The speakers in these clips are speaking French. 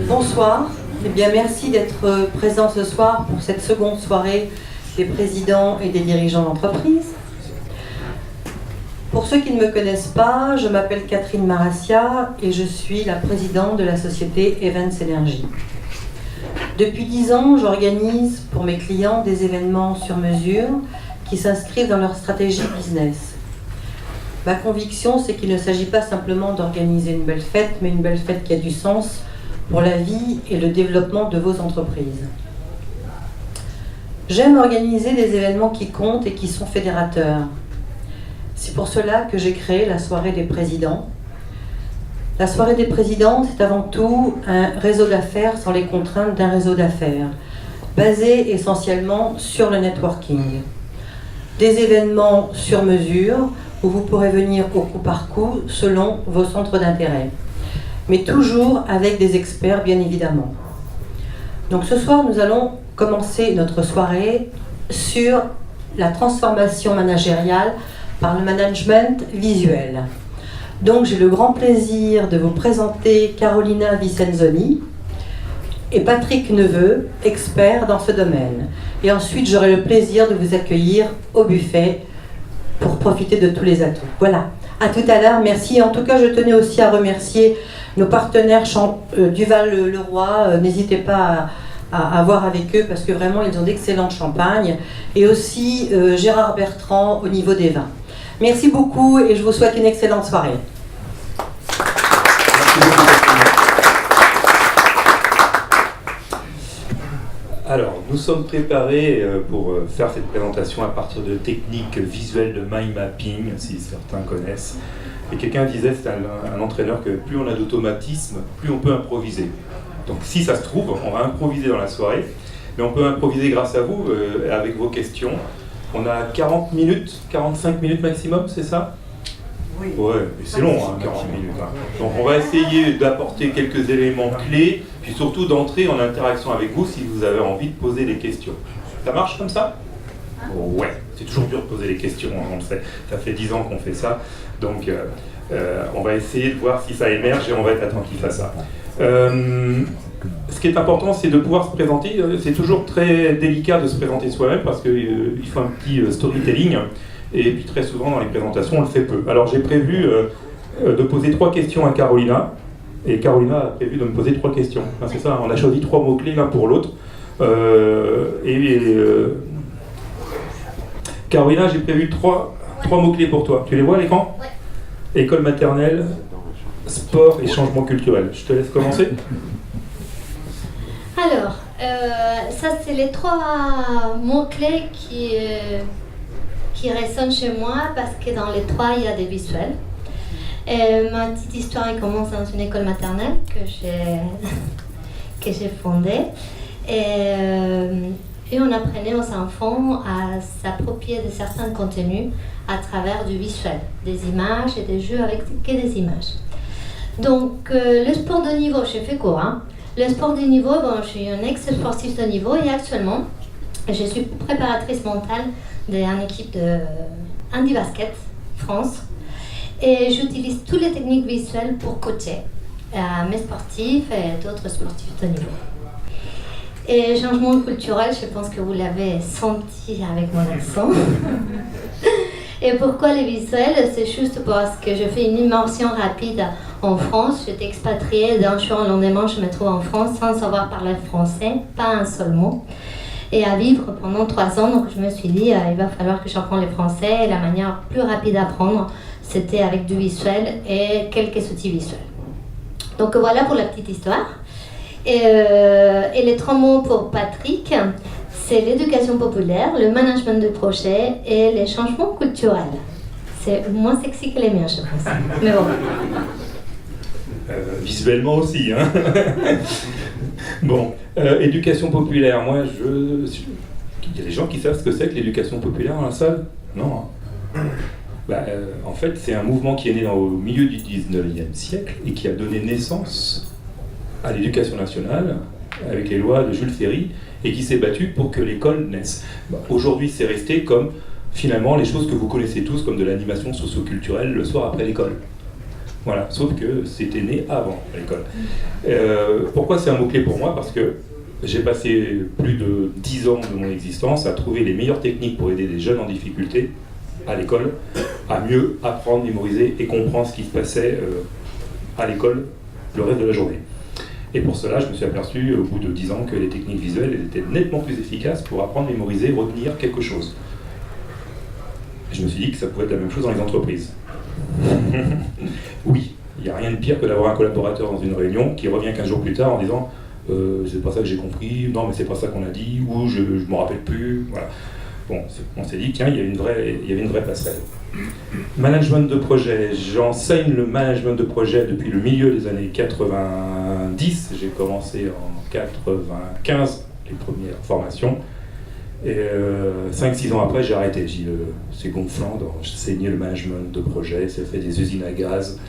Bonsoir, eh bien merci d'être présent ce soir pour cette seconde soirée des présidents et des dirigeants d'entreprise. Pour ceux qui ne me connaissent pas, je m'appelle Catherine Marassia et je suis la présidente de la société Events Energy. Depuis 10 ans, j'organise pour mes clients des événements sur mesure qui s'inscrivent dans leur stratégie business. Ma conviction, c'est qu'il ne s'agit pas simplement d'organiser une belle fête, mais une belle fête qui a du sens pour la vie et le développement de vos entreprises. J'aime organiser des événements qui comptent et qui sont fédérateurs. C'est pour cela que j'ai créé la soirée des présidents. La soirée des présidents, c'est avant tout un réseau d'affaires sans les contraintes d'un réseau d'affaires, basé essentiellement sur le networking. Des événements sur mesure où vous pourrez venir au coup par coup selon vos centres d'intérêt, mais toujours avec des experts bien évidemment. Donc ce soir, nous allons commencer notre soirée sur la transformation managériale par le management visuel. Donc j'ai le grand plaisir de vous présenter Carolina Vicenzoni et Patrick Neveu, experts dans ce domaine. Et ensuite j'aurai le plaisir de vous accueillir au buffet pour profiter de tous les atouts. Voilà, à tout à l'heure, merci. En tout cas, je tenais aussi à remercier nos partenaires Duval-Leroy. N'hésitez pas à voir avec eux parce que vraiment ils ont d'excellents champagnes. Et aussi Gérard Bertrand au niveau des vins. Merci beaucoup et je vous souhaite une excellente soirée. Alors, nous sommes préparés pour faire cette présentation à partir de techniques visuelles de mind mapping, si certains connaissent. Et quelqu'un disait, c'est un entraîneur, que plus on a d'automatisme, plus on peut improviser. Donc si ça se trouve, on va improviser dans la soirée, mais on peut improviser grâce à vous, avec vos questions. On a 40 minutes, 45 minutes maximum, c'est ça ? Oui. Ouais, mais c'est long, 40 minutes. Donc on va essayer d'apporter quelques éléments clés, puis surtout d'entrer en interaction avec vous si vous avez envie de poser des questions. Ça marche comme ça ? Ouais, c'est toujours dur de poser des questions, on le sait. Ça fait 10 ans qu'on fait ça, donc on va essayer de voir si ça émerge et on va être attentif à ça. Ce qui est important, c'est de pouvoir se présenter. C'est toujours très délicat de se présenter soi-même parce qu'il faut un petit storytelling. Et puis très souvent dans les présentations, on le fait peu. Alors j'ai prévu de poser 3 questions à Carolina. Et Carolina a prévu de me poser 3 questions. Enfin, c'est ça, on a choisi 3 mots-clés l'un pour l'autre. Carolina, j'ai prévu 3 mots-clés pour toi. Tu les vois à l'écran ? Ouais. École maternelle, sport et changement culturel. Je te laisse commencer. Alors, ça c'est les 3 mots-clés qui résonnent chez moi parce que dans les 3 il y a des visuels. Ma petite histoire elle commence dans une école maternelle que j'ai fondée. Et on apprenait aux enfants à s'approprier de certains contenus à travers du visuel, des images et des jeux avec que des images. Donc le sport de niveau, j'ai fait court. Le sport de niveau, bon, je suis une ex-sportive de niveau et actuellement je suis préparatrice mentale d'une équipe de Handi Basket France et j'utilise toutes les techniques visuelles pour coacher mes sportifs et d'autres sportifs de niveau. Et changement culturel, je pense que vous l'avez senti avec mon accent. Et pourquoi les visuels ? C'est juste parce que je fais une immersion rapide en France. J'étais expatriée d'un jour au lendemain, je me trouve en France sans savoir parler français, pas un seul mot. Et à vivre pendant 3 ans, donc je me suis dit, il va falloir que j'apprends le français. Et la manière plus rapide d'apprendre, c'était avec du visuel et quelques outils visuels. Donc voilà pour la petite histoire. Et les 3 mots pour Patrick, c'est l'éducation populaire, le management de projet et les changements culturels. C'est moins sexy que les miens, je pense. Mais bon. Visuellement aussi, hein. Bon, éducation populaire, moi il y a des gens qui savent ce que c'est que l'éducation populaire dans la salle ? Non. En fait, c'est un mouvement qui est né au milieu du 19e siècle et qui a donné naissance à l'éducation nationale avec les lois de Jules Ferry et qui s'est battu pour que l'école naisse. Aujourd'hui, c'est resté comme finalement les choses que vous connaissez tous, comme de l'animation socio-culturelle le soir après l'école. Voilà, sauf que c'était né avant l'école. Pourquoi c'est un mot-clé pour moi? Parce que j'ai passé plus de 10 ans de mon existence à trouver les meilleures techniques pour aider des jeunes en difficulté à l'école à mieux apprendre, mémoriser et comprendre ce qui se passait à l'école le reste de la journée. Et pour cela, je me suis aperçu au bout de 10 ans que les techniques visuelles étaient nettement plus efficaces pour apprendre, mémoriser, retenir quelque chose. Et je me suis dit que ça pouvait être la même chose dans les entreprises. Oui, il n'y a rien de pire que d'avoir un collaborateur dans une réunion qui revient 15 jours plus tard en disant c'est pas ça que j'ai compris, non mais c'est pas ça qu'on a dit, ou je ne me rappelle plus. Voilà. Bon, on s'est dit, tiens, il y avait une vraie passerelle. Management de projet. J'enseigne le management de projet depuis le milieu des années 90. J'ai commencé en 95 les premières formations. Et 5-6 ans après, j'ai arrêté. J'ai dit, c'est gonflant d'enseigner le management de projet. Ça fait des usines à gaz.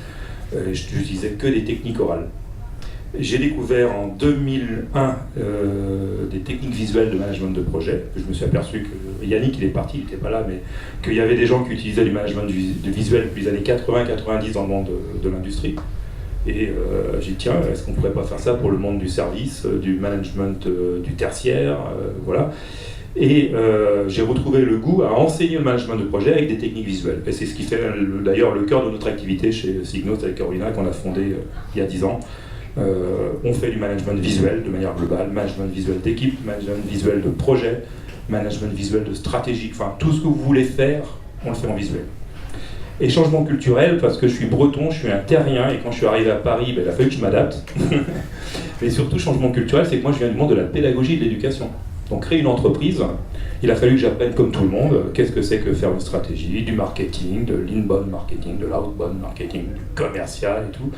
J'utilisais que des techniques orales. J'ai découvert en 2001 des techniques visuelles de management de projet. Je me suis aperçu que Yannick, il est parti, il n'était pas là, mais qu'il y avait des gens qui utilisaient du management visuel depuis les années 80-90 dans le monde de l'industrie. Et j'ai dit, tiens, est-ce qu'on ne pourrait pas faire ça pour le monde du service, du management du tertiaire, voilà. Et j'ai retrouvé le goût à enseigner le management de projet avec des techniques visuelles. Et c'est ce qui fait d'ailleurs le cœur de notre activité chez Signos avec Carolina, qu'on a fondé il y a 10 ans. On fait du management visuel de manière globale, management visuel d'équipe, management visuel de projet, management visuel de stratégie, enfin tout ce que vous voulez faire, on le fait en visuel. Et changement culturel, parce que je suis breton, je suis un terrien, et quand je suis arrivé à Paris, il a fallu que je m'adapte. Mais surtout, changement culturel, c'est que moi je viens du monde de la pédagogie et de l'éducation. Donc créer une entreprise, il a fallu que j'apprenne comme tout le monde, qu'est-ce que c'est que faire une stratégie, du marketing, de l'inbound marketing, de l'outbound marketing, du commercial et tout.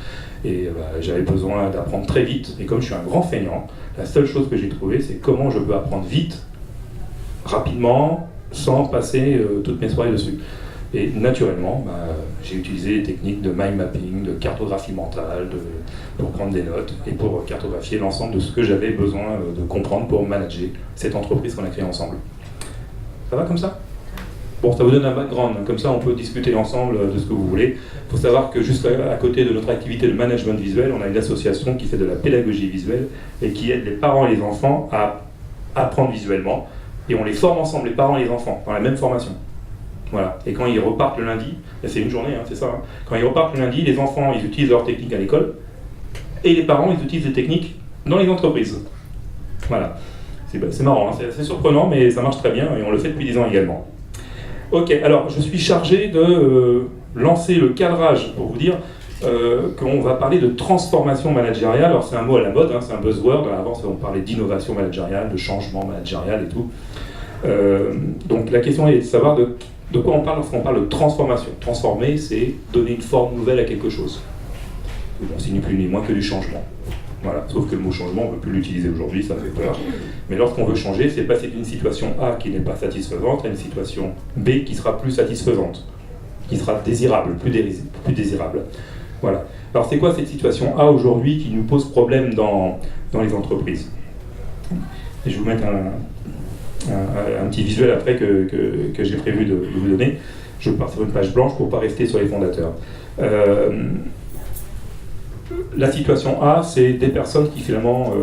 Et j'avais besoin d'apprendre très vite, et comme je suis un grand feignant, la seule chose que j'ai trouvée, c'est comment je peux apprendre vite, rapidement, sans passer toutes mes soirées dessus. Et naturellement, j'ai utilisé les techniques de mind mapping, de cartographie mentale, pour prendre des notes et pour cartographier l'ensemble de ce que j'avais besoin de comprendre pour manager cette entreprise qu'on a créée ensemble. Ça va comme ça? Bon, ça vous donne un background, comme ça on peut discuter ensemble de ce que vous voulez. Il faut savoir que juste à côté de notre activité de management visuel, on a une association qui fait de la pédagogie visuelle et qui aide les parents et les enfants à apprendre visuellement. Et on les forme ensemble, les parents et les enfants, dans la même formation. Voilà. Et quand ils repartent le lundi, c'est une journée, c'est ça. Quand ils repartent le lundi, les enfants, ils utilisent leurs techniques à l'école, et les parents, ils utilisent les techniques dans les entreprises. Voilà. C'est marrant, c'est assez surprenant, mais ça marche très bien, et on le fait depuis 10 ans également. Ok, alors je suis chargé de lancer le cadrage pour vous dire qu'on va parler de transformation managériale. Alors c'est un mot à la mode, c'est un buzzword. Avant, on parlait d'innovation managériale, de changement managérial et tout. Donc la question est de savoir de quoi on parle lorsqu'on parle de transformation. Transformer, c'est donner une forme nouvelle à quelque chose. Bon, c'est ni plus ni moins que du changement. Voilà. Sauf que le mot changement, on ne peut plus l'utiliser aujourd'hui, ça fait peur. Mais lorsqu'on veut changer, c'est passer d'une situation A qui n'est pas satisfaisante à une situation B qui sera plus satisfaisante, qui sera désirable, plus désirable. Voilà. Alors c'est quoi cette situation A aujourd'hui qui nous pose problème dans les entreprises? Et je vais vous mettre un petit visuel après que j'ai prévu de vous donner. Je pars sur une page blanche pour ne pas rester sur les fondateurs. La situation A, c'est des personnes qui finalement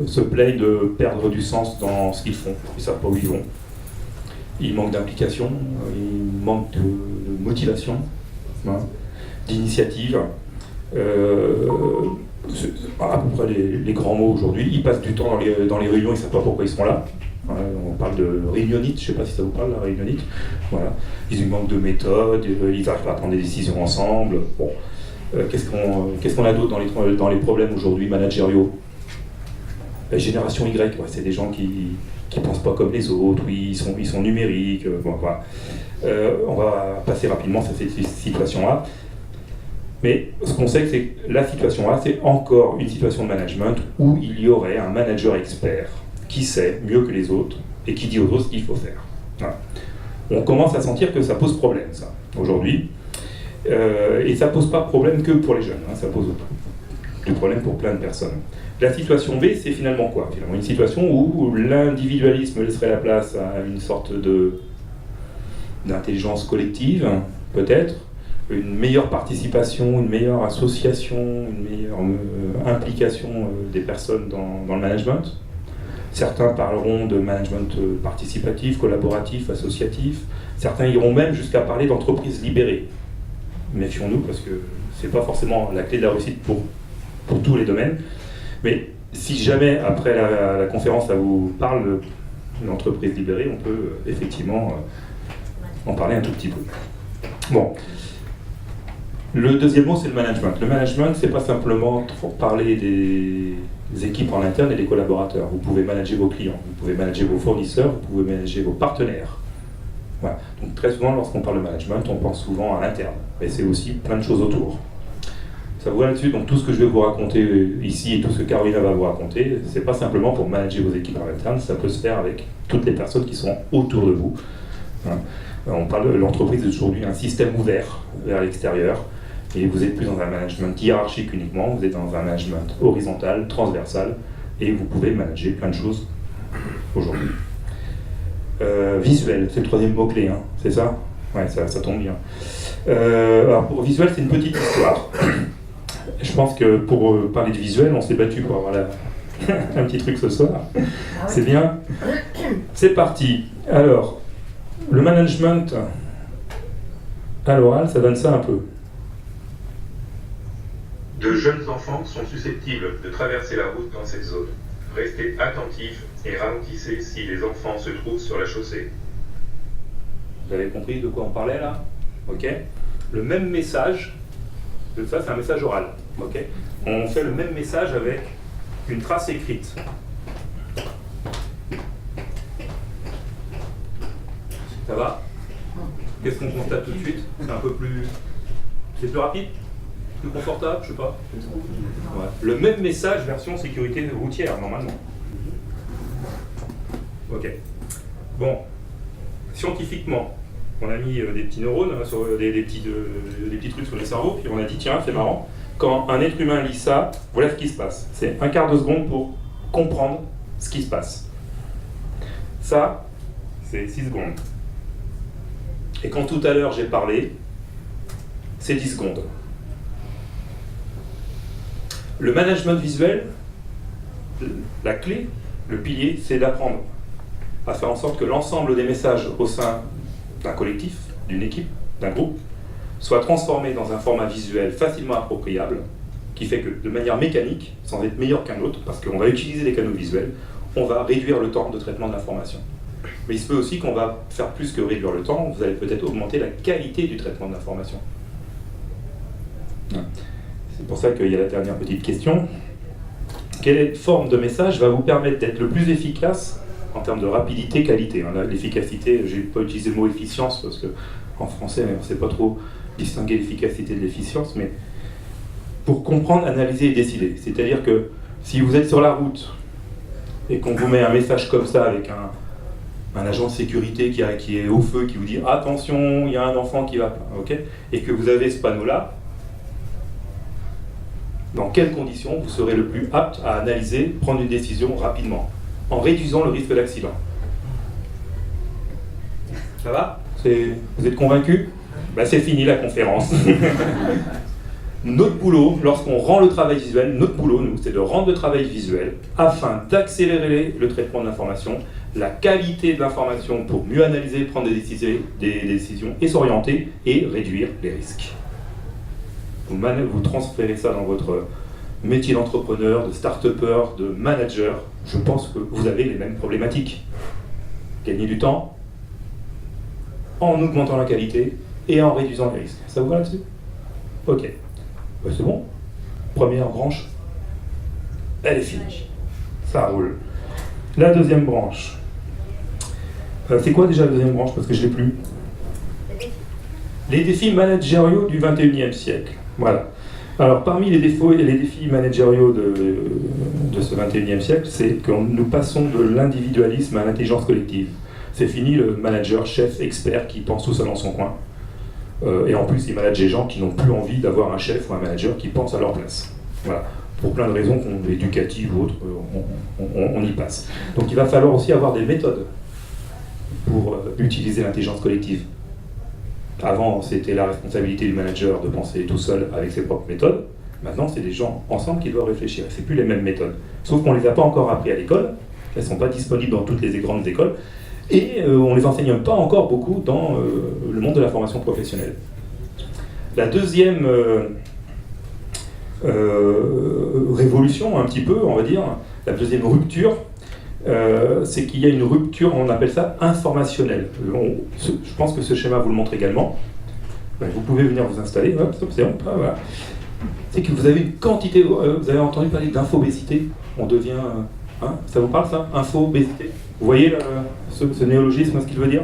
se plaignent de perdre du sens dans ce qu'ils font. Ils ne savent pas où ils vont. Ils manquent d'implication, ils manquent de motivation, d'initiative. À peu près les grands mots aujourd'hui. Ils passent du temps dans les réunions, ils ne savent pas pourquoi ils sont là. On parle de réunionnite, je ne sais pas si ça vous parle, la réunionnite. Voilà. Ils manquent de méthode, ils n'arrivent pas à prendre des décisions ensemble. Bon. Qu'est-ce qu'on a d'autre dans les problèmes aujourd'hui managériaux? La génération Y, c'est des gens qui ne pensent pas comme les autres, oui, ils sont numériques. Voilà. On va passer rapidement sur cette situation-là. Mais ce qu'on sait, c'est que la situation A, c'est encore une situation de management où il y aurait un manager expert qui sait mieux que les autres et qui dit aux autres ce qu'il faut faire. Voilà. On commence à sentir que ça pose problème, ça, aujourd'hui. Et ça ne pose pas problème que pour les jeunes, ça pose du problème pour plein de personnes. La situation B, c'est finalement quoi? Finalement, une situation où l'individualisme laisserait la place à une sorte d'intelligence collective, peut-être, une meilleure participation, une meilleure association, une meilleure implication des personnes dans le management. Certains parleront de management participatif, collaboratif, associatif. Certains iront même jusqu'à parler d'entreprise libérée. Méfions-nous parce que ce n'est pas forcément la clé de la réussite pour tous les domaines. Mais si jamais, après la conférence, ça vous parle d'entreprise libérée, on peut effectivement en parler un tout petit peu. Bon. Le deuxième mot, c'est le management. Le management, c'est pas simplement parler des équipes en interne et des collaborateurs. Vous pouvez manager vos clients, vous pouvez manager vos fournisseurs, vous pouvez manager vos partenaires. Voilà. Donc très souvent, lorsqu'on parle de management, on pense souvent à l'interne. Mais c'est aussi plein de choses autour. Ça vous va là-dessus? Donc tout ce que je vais vous raconter ici et tout ce que Carolina va vous raconter, c'est pas simplement pour manager vos équipes en interne, ça peut se faire avec toutes les personnes qui sont autour de vous. Voilà. On parle de l'entreprise aujourd'hui un système ouvert vers l'extérieur. Et vous n'êtes plus dans un management hiérarchique uniquement, vous êtes dans un management horizontal, transversal, et vous pouvez manager plein de choses aujourd'hui. Visuel, c'est le troisième mot-clé, hein, c'est ça? Ouais, ça tombe bien. Alors pour visuel, c'est une petite histoire. Je pense que pour parler de visuel, on s'est battu pour avoir un petit truc ce soir. C'est bien. C'est parti. Alors, le management à l'oral, ça donne ça un peu. De jeunes enfants sont susceptibles de traverser la route dans cette zone. Restez attentifs et ralentissez si les enfants se trouvent sur la chaussée. Vous avez compris de quoi on parlait là? Ok. Le même message, ça c'est un message oral. Ok. On fait le même message avec une trace écrite. Ça va? Qu'est-ce qu'on constate tout de suite? C'est un peu plus... C'est plus rapide? Plus confortable, je sais pas. Ouais. Le même message version sécurité routière, normalement. Ok. Bon. Scientifiquement, on a mis des petits neurones, sur des petits trucs sur le cerveau, puis on a dit, tiens, c'est marrant, quand un être humain lit ça, voilà ce qui se passe. C'est un quart de seconde pour comprendre ce qui se passe. Ça, c'est 6 secondes. Et quand tout à l'heure j'ai parlé, c'est 10 secondes. Le management visuel, la clé, le pilier, c'est d'apprendre à faire en sorte que l'ensemble des messages au sein d'un collectif, d'une équipe, d'un groupe, soit transformé dans un format visuel facilement appropriable, qui fait que de manière mécanique, sans être meilleur qu'un autre, parce qu'on va utiliser les canaux visuels, on va réduire le temps de traitement de l'information. Mais il se peut aussi qu'on va faire plus que réduire le temps, vous allez peut-être augmenter la qualité du traitement de l'information. C'est pour ça qu'il y a la dernière petite question. Quelle forme de message va vous permettre d'être le plus efficace en termes de rapidité, qualité? L'efficacité, je n'ai pas utilisé le mot efficience parce qu'en français, on ne sait pas trop distinguer l'efficacité de l'efficience, mais pour comprendre, analyser et décider. C'est-à-dire que si vous êtes sur la route et qu'on vous met un message comme ça avec un agent de sécurité qui est au feu, qui vous dit « Attention, il y a un enfant qui va... » okay, et que vous avez ce panneau-là, dans quelles conditions vous serez le plus apte à analyser, prendre une décision rapidement, en réduisant le risque d'accident? Ça va? Vous êtes convaincus? Ben, c'est fini la conférence. Notre boulot, lorsqu'on rend le travail visuel, notre boulot, nous, c'est de rendre le travail visuel afin d'accélérer le traitement de l'information, la qualité de l'information pour mieux analyser, prendre des décisions et s'orienter et réduire les risques. Vous transférez ça dans votre métier d'entrepreneur, de start-upper, de manager, je pense que vous avez les mêmes problématiques. Gagner du temps en augmentant la qualité et en réduisant les risques. Ça vous va là-dessus? Ok. Ben, c'est bon. Première branche, elle est finie. Ça roule. La deuxième branche. C'est quoi déjà la deuxième branche? Parce que je ne l'ai plus. Les défis managériaux du 21e siècle. Voilà. Alors, parmi les défis managériaux de ce 21e siècle, c'est que nous passons de l'individualisme à l'intelligence collective. C'est fini le manager, chef, expert qui pense tout seul dans son coin. Et en plus, il manage des gens qui n'ont plus envie d'avoir un chef ou un manager qui pense à leur place. Voilà. Pour plein de raisons éducatives ou autres, on y passe. Donc il va falloir aussi avoir des méthodes pour utiliser l'intelligence collective. Avant, c'était la responsabilité du manager de penser tout seul avec ses propres méthodes. Maintenant, c'est des gens ensemble qui doivent réfléchir. C'est plus les mêmes méthodes. Sauf qu'on ne les a pas encore appris à l'école. Elles ne sont pas disponibles dans toutes les grandes écoles. Et on ne les enseigne pas encore beaucoup dans le monde de la formation professionnelle. La deuxième révolution, un petit peu, on va dire, la deuxième rupture, c'est qu'il y a une rupture, on appelle ça informationnelle. Je pense que ce schéma vous le montre également. Vous pouvez venir vous installer, hop, c'est bon, voilà. C'est que vous avez une quantité, vous avez entendu parler d'infobésité, on devient, ça vous parle ça, infobésité? Vous voyez ce néologisme, ce qu'il veut dire?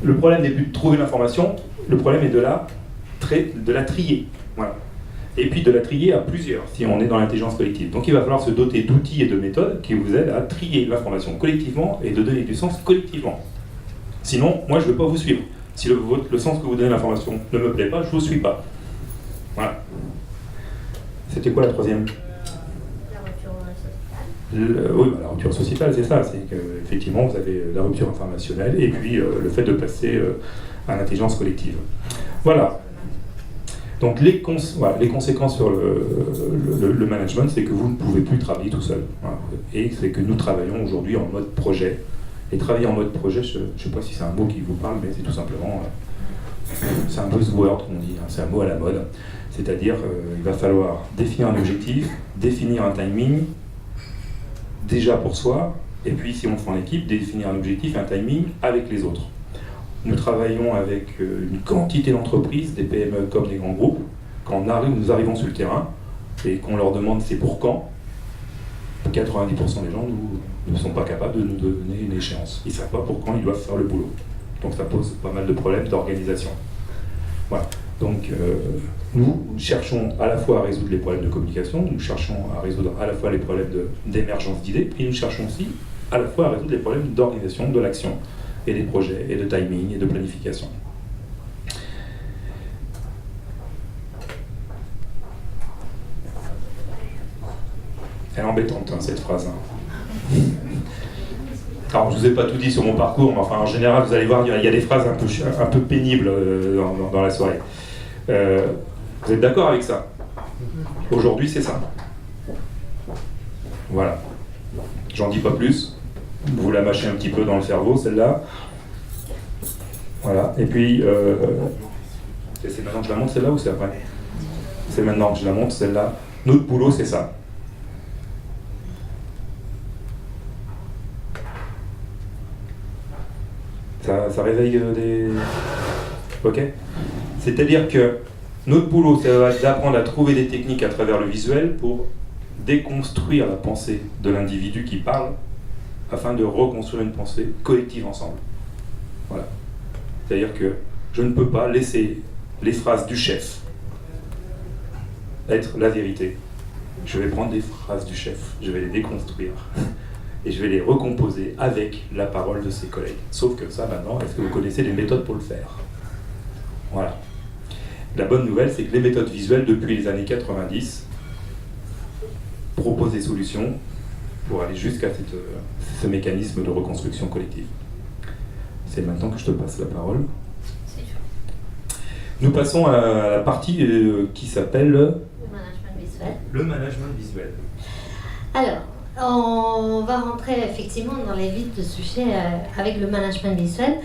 Le problème n'est plus de trouver l'information, le problème est de la trier. Voilà. Et puis de la trier à plusieurs, si on est dans l'intelligence collective. Donc il va falloir se doter d'outils et de méthodes qui vous aident à trier l'information collectivement et de donner du sens collectivement. Sinon, moi je ne veux pas vous suivre. Si le sens que vous donnez à l'information ne me plaît pas, je ne vous suis pas. Voilà. C'était quoi la troisième? La rupture sociétale. Oui, la rupture sociétale, c'est ça. C'est qu'effectivement, vous avez la rupture informationnelle et puis le fait de passer à l'intelligence collective. Voilà. Donc les conséquences sur le management, c'est que vous ne pouvez plus travailler tout seul. Voilà. Et c'est que nous travaillons aujourd'hui en mode projet. Et travailler en mode projet, je ne sais pas si c'est un mot qui vous parle, mais c'est tout simplement, c'est un buzzword qu'on dit, c'est un mot à la mode. C'est-à-dire il va falloir définir un objectif, définir un timing, déjà pour soi, et puis si on le fait en équipe, définir un objectif et un timing avec les autres. Nous travaillons avec une quantité d'entreprises, des PME comme des grands groupes. Quand nous arrivons sur le terrain et qu'on leur demande c'est pour quand, 90% des gens ne sont pas capables de nous donner une échéance. Ils ne savent pas pour quand ils doivent faire le boulot. Donc ça pose pas mal de problèmes d'organisation. Voilà. Donc nous cherchons à la fois à résoudre les problèmes de communication, nous cherchons à résoudre à la fois les problèmes d'émergence d'idées, et nous cherchons aussi à la fois à résoudre les problèmes d'organisation, de l'action, et des projets, et de timing, et de planification. Elle est embêtante, hein, cette phrase. Hein. Alors, je ne vous ai pas tout dit sur mon parcours, mais enfin, en général, vous allez voir, il y a des phrases un peu pénibles dans la soirée. Vous êtes d'accord avec ça? Aujourd'hui, c'est ça. Voilà. J'en dis pas plus. Vous la mâchez un petit peu dans le cerveau, celle-là. Voilà. Et puis, c'est maintenant que je la montre, celle-là, ou c'est après? C'est maintenant que je la montre, celle-là. Notre boulot, c'est ça. Ça réveille des... Ok? C'est-à-dire que notre boulot, ça va être d'apprendre à trouver des techniques à travers le visuel pour déconstruire la pensée de l'individu qui parle afin de reconstruire une pensée collective ensemble. Voilà. C'est-à-dire que je ne peux pas laisser les phrases du chef être la vérité. Je vais prendre des phrases du chef, je vais les déconstruire et je vais les recomposer avec la parole de ses collègues. Sauf que ça, maintenant, est-ce que vous connaissez les méthodes pour le faire? Voilà. La bonne nouvelle, c'est que les méthodes visuelles, depuis les années 90, proposent des solutions pour aller jusqu'à ce mécanisme de reconstruction collective. C'est maintenant que je te passe la parole. Nous passons à la partie qui s'appelle Le management visuel. Le management visuel. Alors, on va rentrer effectivement dans les vifs du sujet avec le management visuel.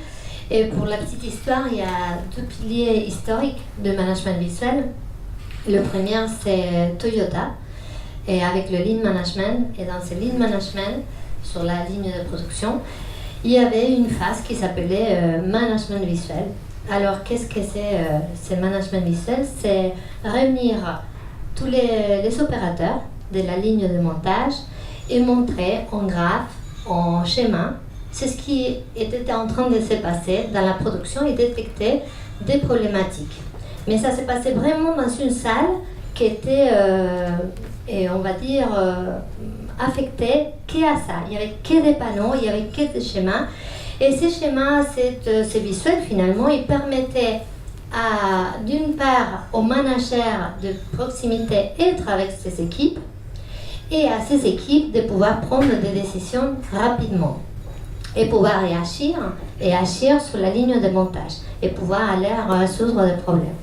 Et pour la petite histoire, il y a deux piliers historiques de management visuel. Le premier, c'est Toyota, et avec le Lean Management. Et dans ce Lean Management, sur la ligne de production, il y avait une phase qui s'appelait management visuel. Alors, qu'est-ce que c'est ce management visuel? C'est réunir tous les opérateurs de la ligne de montage et montrer en graphe, en schéma, c'est ce qui était en train de se passer dans la production et détecter des problématiques. Mais ça s'est passé vraiment dans une salle qui était, et on va dire, affectée qu'à ça. Il n'y avait que des panneaux, il n'y avait que des schémas. Et ces schémas, ces visuels, finalement, ils permettaient d'une part aux managers de proximité être avec ces équipes et à ces équipes de pouvoir prendre des décisions rapidement. et pouvoir réagir et agir sur la ligne de montage et pouvoir aller résoudre des problèmes.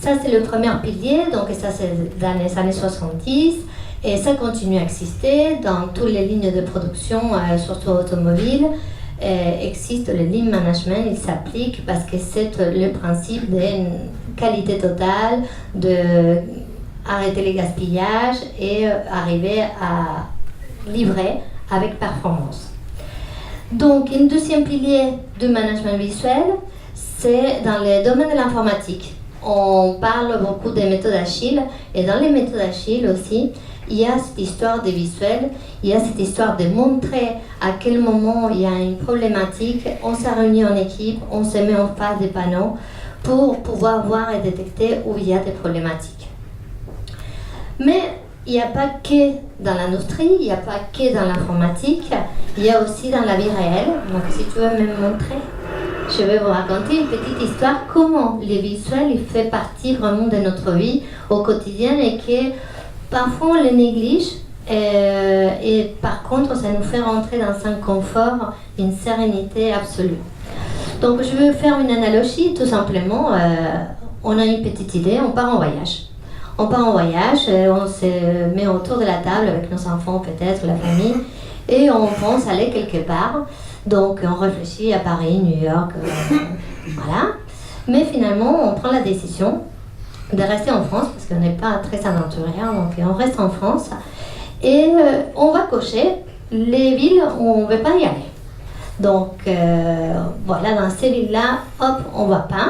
Ça, c'est le premier pilier, donc ça, c'est dans les années 70, et ça continue à exister dans toutes les lignes de production, surtout automobiles. Existe le Lean Management, il s'applique parce que c'est le principe d'une qualité totale, de arrêter les gaspillages et arriver à livrer avec performance. Donc, un deuxième pilier du management visuel, c'est dans le domaine de l'informatique. On parle beaucoup des méthodes agiles, et dans les méthodes agiles aussi, il y a cette histoire des visuels, il y a cette histoire de montrer à quel moment il y a une problématique, on s'est réunis en équipe, on se met en face des panneaux pour pouvoir voir et détecter où il y a des problématiques. Mais il n'y a pas que dans l'industrie, il n'y a pas que dans l'informatique, il y a aussi dans la vie réelle. Donc si tu veux me montrer, je vais vous raconter une petite histoire, comment les visuels il fait partie vraiment de notre vie au quotidien et que parfois on les néglige et par contre ça nous fait rentrer dans un confort, une sérénité absolue. Donc je vais faire une analogie tout simplement, on a une petite idée, on part en voyage. On part en voyage, on se met autour de la table avec nos enfants peut-être, la famille, et on pense aller quelque part. Donc on réfléchit à Paris, New York, voilà. Mais finalement on prend la décision de rester en France parce qu'on n'est pas très aventurier, donc on reste en France et on va cocher les villes où on ne veut pas y aller. Donc voilà, dans ces villes-là, hop, on ne va pas.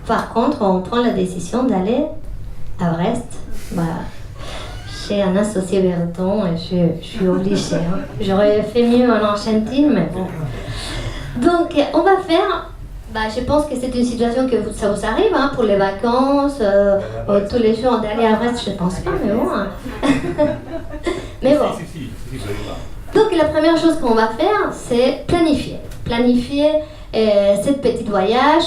Par contre, on prend la décision d'aller à Brest. Bah, j'ai un associé breton et je suis obligée. Hein. J'aurais fait mieux en Argentine, mais bon. Donc on va faire... Bah, je pense que c'est une situation que ça vous arrive hein, pour les vacances, tous les jours d'aller à Brest, je ne pense pas, mais bon. Hein. Mais bon. Donc la première chose qu'on va faire, c'est planifier. Planifier cette petite voyage,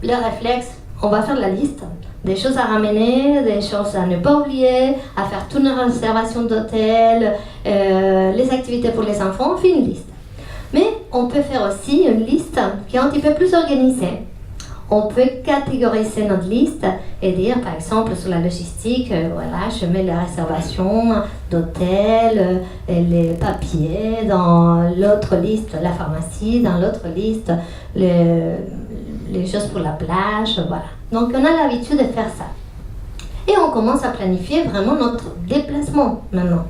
le réflexe, on va faire la liste des choses à ramener, des choses à ne pas oublier, à faire toutes nos réservations d'hôtel, les activités pour les enfants, on fait une liste. Mais on peut faire aussi une liste qui est un petit peu plus organisée. On peut catégoriser notre liste et dire, par exemple, sur la logistique, voilà, je mets les réservations d'hôtel, les papiers, dans l'autre liste, la pharmacie, dans l'autre liste, les choses pour la plage, voilà. Donc on a l'habitude de faire ça. Et on commence à planifier vraiment notre déplacement maintenant.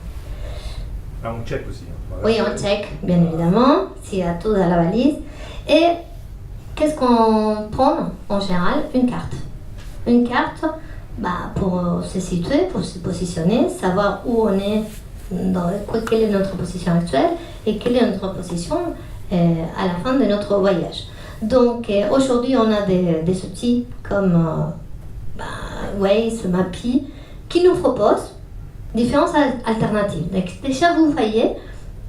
Là, on check aussi. Oui, on check, bien évidemment, s'il y a tout dans la valise. Et qu'est-ce qu'on prend en général? Une carte. Une carte pour se situer, pour se positionner, savoir où on est, quelle est notre position actuelle et quelle est notre position à la fin de notre voyage. Donc aujourd'hui, on a des outils comme Waze, Mappy, qui nous proposent différentes alternatives. Donc, déjà, vous voyez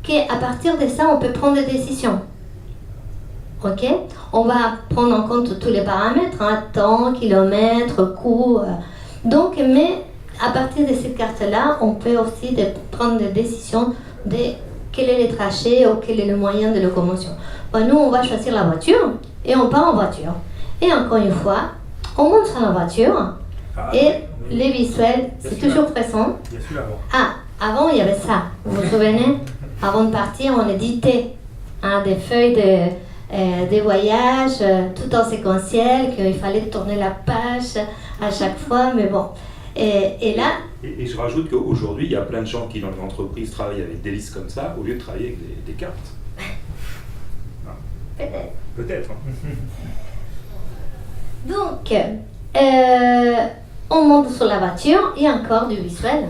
qu'à partir de ça, on peut prendre des décisions. Ok? On va prendre en compte tous les paramètres, hein, temps, kilomètres, coût. Donc, mais à partir de cette carte-là, on peut aussi prendre des décisions de quel est le trajet ou quel est le moyen de locomotion. Bon, nous, on va choisir la voiture et on part en voiture. Et encore une fois, on monte sur la voiture et les visuels, c'est toujours présent. Avant, il y avait ça. Vous vous souvenez? Avant de partir, on éditait des feuilles de voyage, tout en séquentiel, qu'il fallait tourner la page à chaque fois, mais bon. Et là... Et je rajoute qu'aujourd'hui, il y a plein de gens qui, dans les entreprises, travaillent avec des listes comme ça, au lieu de travailler avec des cartes. Peut-être. Peut-être. Donc, on monte sur la voiture et encore du visuel.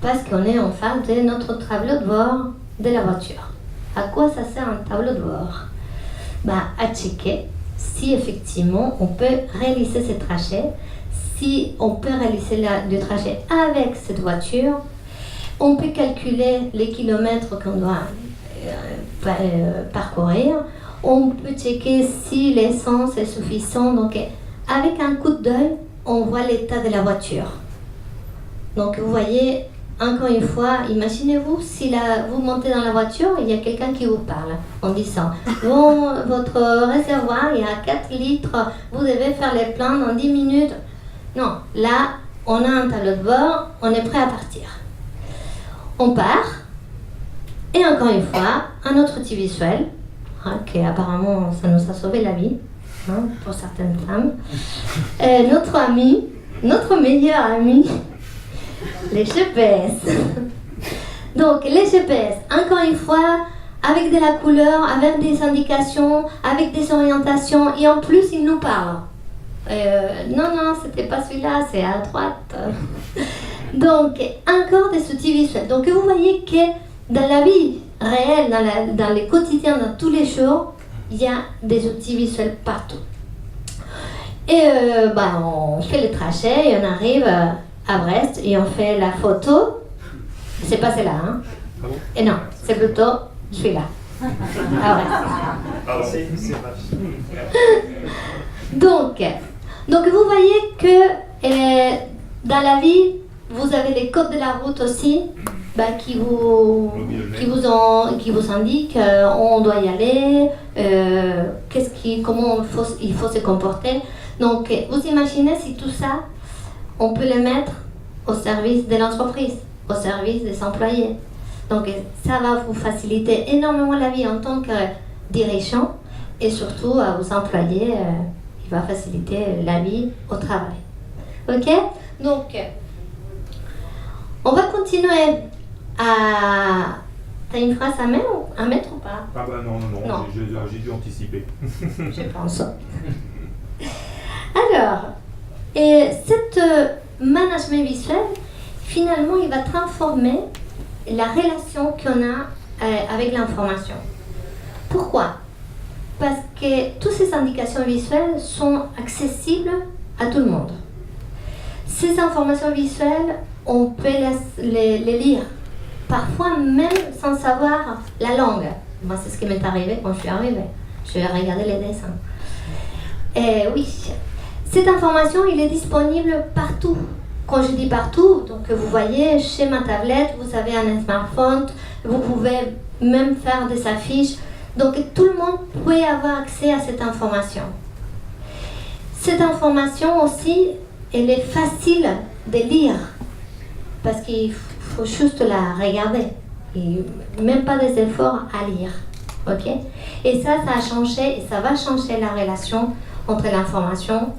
Parce qu'on est en face de notre tableau de bord de la voiture. À quoi ça sert un tableau de bord? À checker si effectivement on peut réaliser ce trajet, si on peut réaliser le trajet avec cette voiture, on peut calculer les kilomètres qu'on doit parcourir, on peut checker si l'essence est suffisante. Donc avec un coup d'œil, on voit l'état de la voiture. Donc vous voyez, encore une fois, imaginez-vous si vous montez dans la voiture, il y a quelqu'un qui vous parle en disant bon, votre réservoir, il y a 4 litres, vous devez faire les pleins dans 10 minutes. Non, là, on a un tableau de bord, on est prêt à partir. On part, et encore une fois, un autre outil visuel, qui apparemment, ça nous a sauvé la vie, pour certaines femmes. Notre ami, notre meilleur ami, les GPS. Donc, les GPS, encore une fois, avec de la couleur, avec des indications, avec des orientations, et en plus, ils nous parlent. Non, c'était pas celui-là, c'est à droite. Donc, encore des outils visuels. Donc, vous voyez que dans la vie réelle, dans les quotidiens, dans tous les jours, il y a des outils visuels partout. Et on fait le trajet et on arrive à Brest et on fait la photo. C'est pas celle-là, hein? Ah bon? Et non, c'est plutôt celui-là. À Brest. Ah, Donc vous voyez que dans la vie, vous avez les codes de la route aussi qui vous indiquent où on doit y aller, comment il faut se comporter. Donc vous imaginez si tout ça, on peut le mettre au service de l'entreprise, au service des employés. Donc ça va vous faciliter énormément la vie en tant que dirigeant et surtout à vos employés, il va faciliter la vie au travail. Ok? Donc, on va continuer à... T'as une phrase à mettre ou pas? Ah bah non. J'ai dû anticiper. Je pense. Alors, cette management visuel, finalement, il va transformer la relation qu'on a avec l'information. Pourquoi? Parce que toutes ces indications visuelles sont accessibles à tout le monde. Ces informations visuelles, on peut les lire, parfois même sans savoir la langue. Moi, c'est ce qui m'est arrivé quand je suis arrivée. Je regardais les dessins. Oui, cette information, il est disponible partout. Quand je dis partout, donc vous voyez, chez ma tablette, vous avez un smartphone, vous pouvez même faire des affiches. Donc tout le monde peut avoir accès à cette information. Cette information aussi, elle est facile de lire parce qu'il faut juste la regarder. Et même pas des efforts à lire. Ok? Et ça a changé et ça va changer la relation entre l'information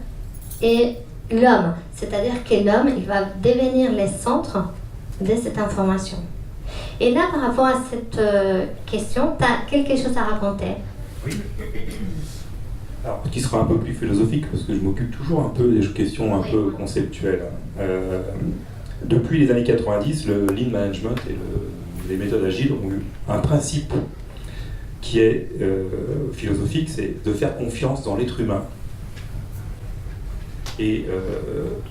et l'homme. C'est-à-dire que l'homme, il va devenir le centre de cette information. Et là, par rapport à cette question, tu as quelque chose à raconter? Oui. Alors, qui sera un peu plus philosophique, parce que je m'occupe toujours un peu des questions un peu conceptuelles. Depuis les années 90, le Lean Management et les méthodes agiles ont eu un principe qui est philosophique, c'est de faire confiance dans l'être humain. Et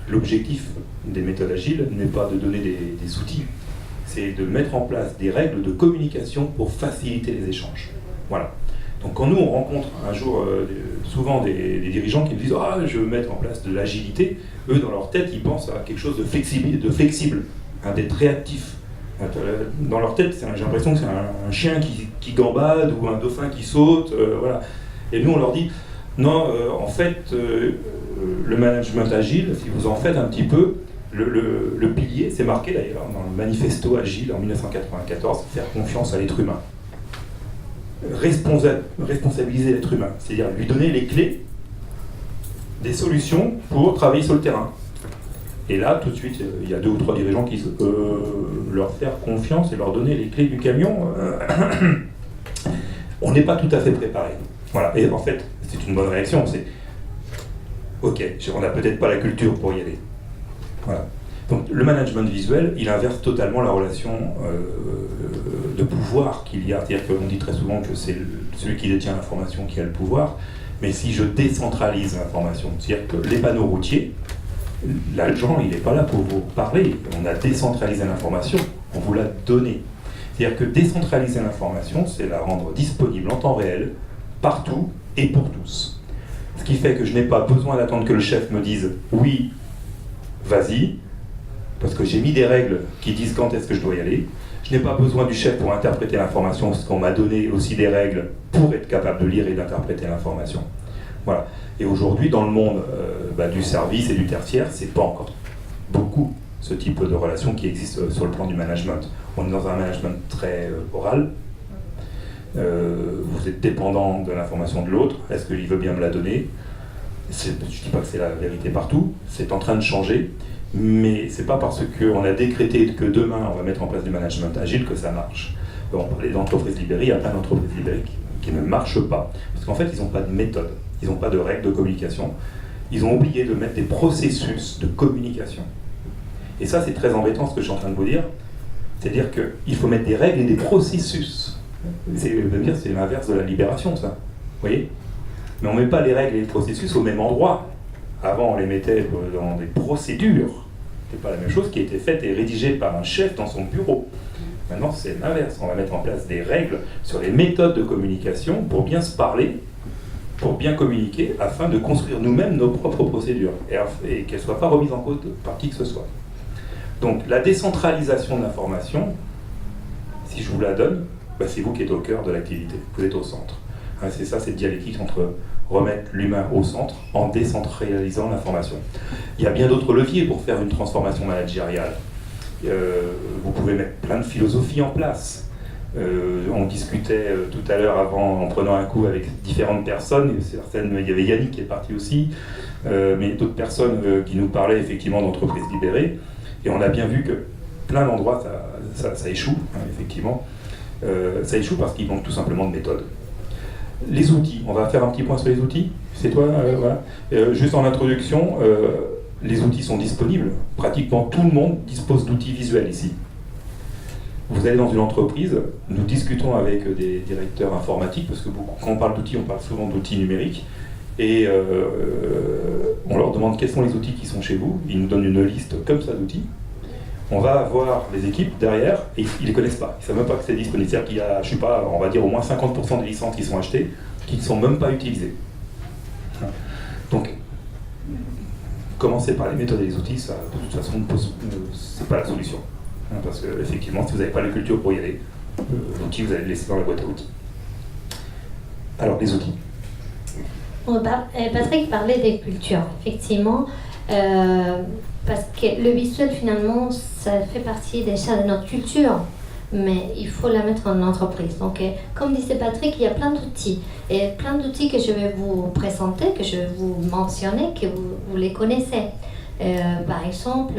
l'objectif des méthodes agiles n'est pas de donner des outils, c'est de mettre en place des règles de communication pour faciliter les échanges. Voilà. Donc quand nous on rencontre un jour souvent des dirigeants qui nous disent « Ah, je veux mettre en place de l'agilité », eux dans leur tête ils pensent à quelque chose de flexible, d'être réactif. Dans leur tête, j'ai l'impression que c'est un chien qui gambade ou un dauphin qui saute, voilà. Et nous on leur dit « Non, en fait, le management agile, si vous en faites un petit peu, le pilier, c'est marqué d'ailleurs dans le manifesto agile en 1994, faire confiance à l'être humain. Responsabiliser l'être humain, c'est-à-dire lui donner les clés des solutions pour travailler sur le terrain. Et là, tout de suite, il y a 2 ou 3 dirigeants qui disent leur faire confiance et leur donner les clés du camion, on n'est pas tout à fait préparé. Voilà. Et en fait, c'est une bonne réaction, c'est ok, on n'a peut-être pas la culture pour y aller. Voilà. Donc le management visuel, il inverse totalement la relation de pouvoir qu'il y a. C'est-à-dire qu'on dit très souvent que c'est celui qui détient l'information qui a le pouvoir, mais si je décentralise l'information, c'est-à-dire que les panneaux routiers, l'agent, il n'est pas là pour vous parler, on a décentralisé l'information, on vous l'a donnée. C'est-à-dire que décentraliser l'information, c'est la rendre disponible en temps réel, partout et pour tous. Ce qui fait que je n'ai pas besoin d'attendre que le chef me dise « oui, vas-y », parce que j'ai mis des règles qui disent quand est-ce que je dois y aller. Je n'ai pas besoin du chef pour interpréter l'information, parce qu'on m'a donné aussi des règles pour être capable de lire et d'interpréter l'information. Voilà. Et aujourd'hui, dans le monde du service et du tertiaire, c'est pas encore beaucoup ce type de relation qui existe sur le plan du management. On est dans un management très oral. Vous êtes dépendant de l'information de l'autre. Est-ce qu'il veut bien me la donner? Je ne dis pas que c'est la vérité partout. C'est en train de changer. Mais c'est pas parce qu'on a décrété que demain on va mettre en place du management agile que ça marche. On parlait d'entreprises libérées, il y a plein d'entreprises libérées qui ne marchent pas. Parce qu'en fait, ils n'ont pas de méthode, ils n'ont pas de règles de communication. Ils ont oublié de mettre des processus de communication. Et ça, c'est très embêtant ce que je suis en train de vous dire. C'est-à-dire qu'il faut mettre des règles et des processus. C'est l'inverse de la libération, ça. Vous voyez? Mais on ne met pas les règles et les processus au même endroit. Avant, on les mettait dans des procédures. Ce n'est pas la même chose qui a été faite et rédigée par un chef dans son bureau. Maintenant, c'est l'inverse. On va mettre en place des règles sur les méthodes de communication pour bien se parler, pour bien communiquer, afin de construire nous-mêmes nos propres procédures et qu'elles ne soient pas remises en cause par qui que ce soit. Donc, la décentralisation de l'information, si je vous la donne, c'est vous qui êtes au cœur de l'activité. Vous êtes au centre. C'est ça, cette dialectique entre remettre l'humain au centre en décentralisant l'information. Il y a bien d'autres leviers pour faire une transformation managériale. Vous pouvez mettre plein de philosophies en place. On discutait tout à l'heure en prenant un coup avec différentes personnes, il y avait Yannick qui est parti aussi, mais d'autres personnes qui nous parlaient effectivement d'entreprises libérées, et on a bien vu que plein d'endroits ça échoue, effectivement. Ça échoue parce qu'il manque tout simplement de méthode. Les outils, on va faire un petit point sur les outils. C'est toi, voilà. Juste en introduction, les outils sont disponibles. Pratiquement tout le monde dispose d'outils visuels ici. Vous allez dans une entreprise, nous discutons avec des directeurs informatiques, parce que quand on parle d'outils, on parle souvent d'outils numériques, et on leur demande quels sont les outils qui sont chez vous. Ils nous donnent une liste comme ça d'outils. On va avoir les équipes derrière et ils ne les connaissent pas. Ils ne savent même pas que c'est disponible. C'est-à-dire qu'il y a, je sais pas, on va dire au moins 50% des licences qui sont achetées qui ne sont même pas utilisées. Donc, commencer par les méthodes et les outils, ça, de toute façon, c'est pas la solution. Parce que, effectivement, si vous n'avez pas la culture pour y aller, l'outil, vous allez le laisser dans la boîte à outils. Alors, les outils. Patrick parlait des cultures, effectivement. Parce que le visuel, finalement, ça fait partie déjà de notre culture, mais il faut la mettre en entreprise. Donc, comme disait Patrick, il y a plein d'outils. Et plein d'outils que je vais vous présenter, que je vais vous mentionner, que vous les connaissez. Par exemple,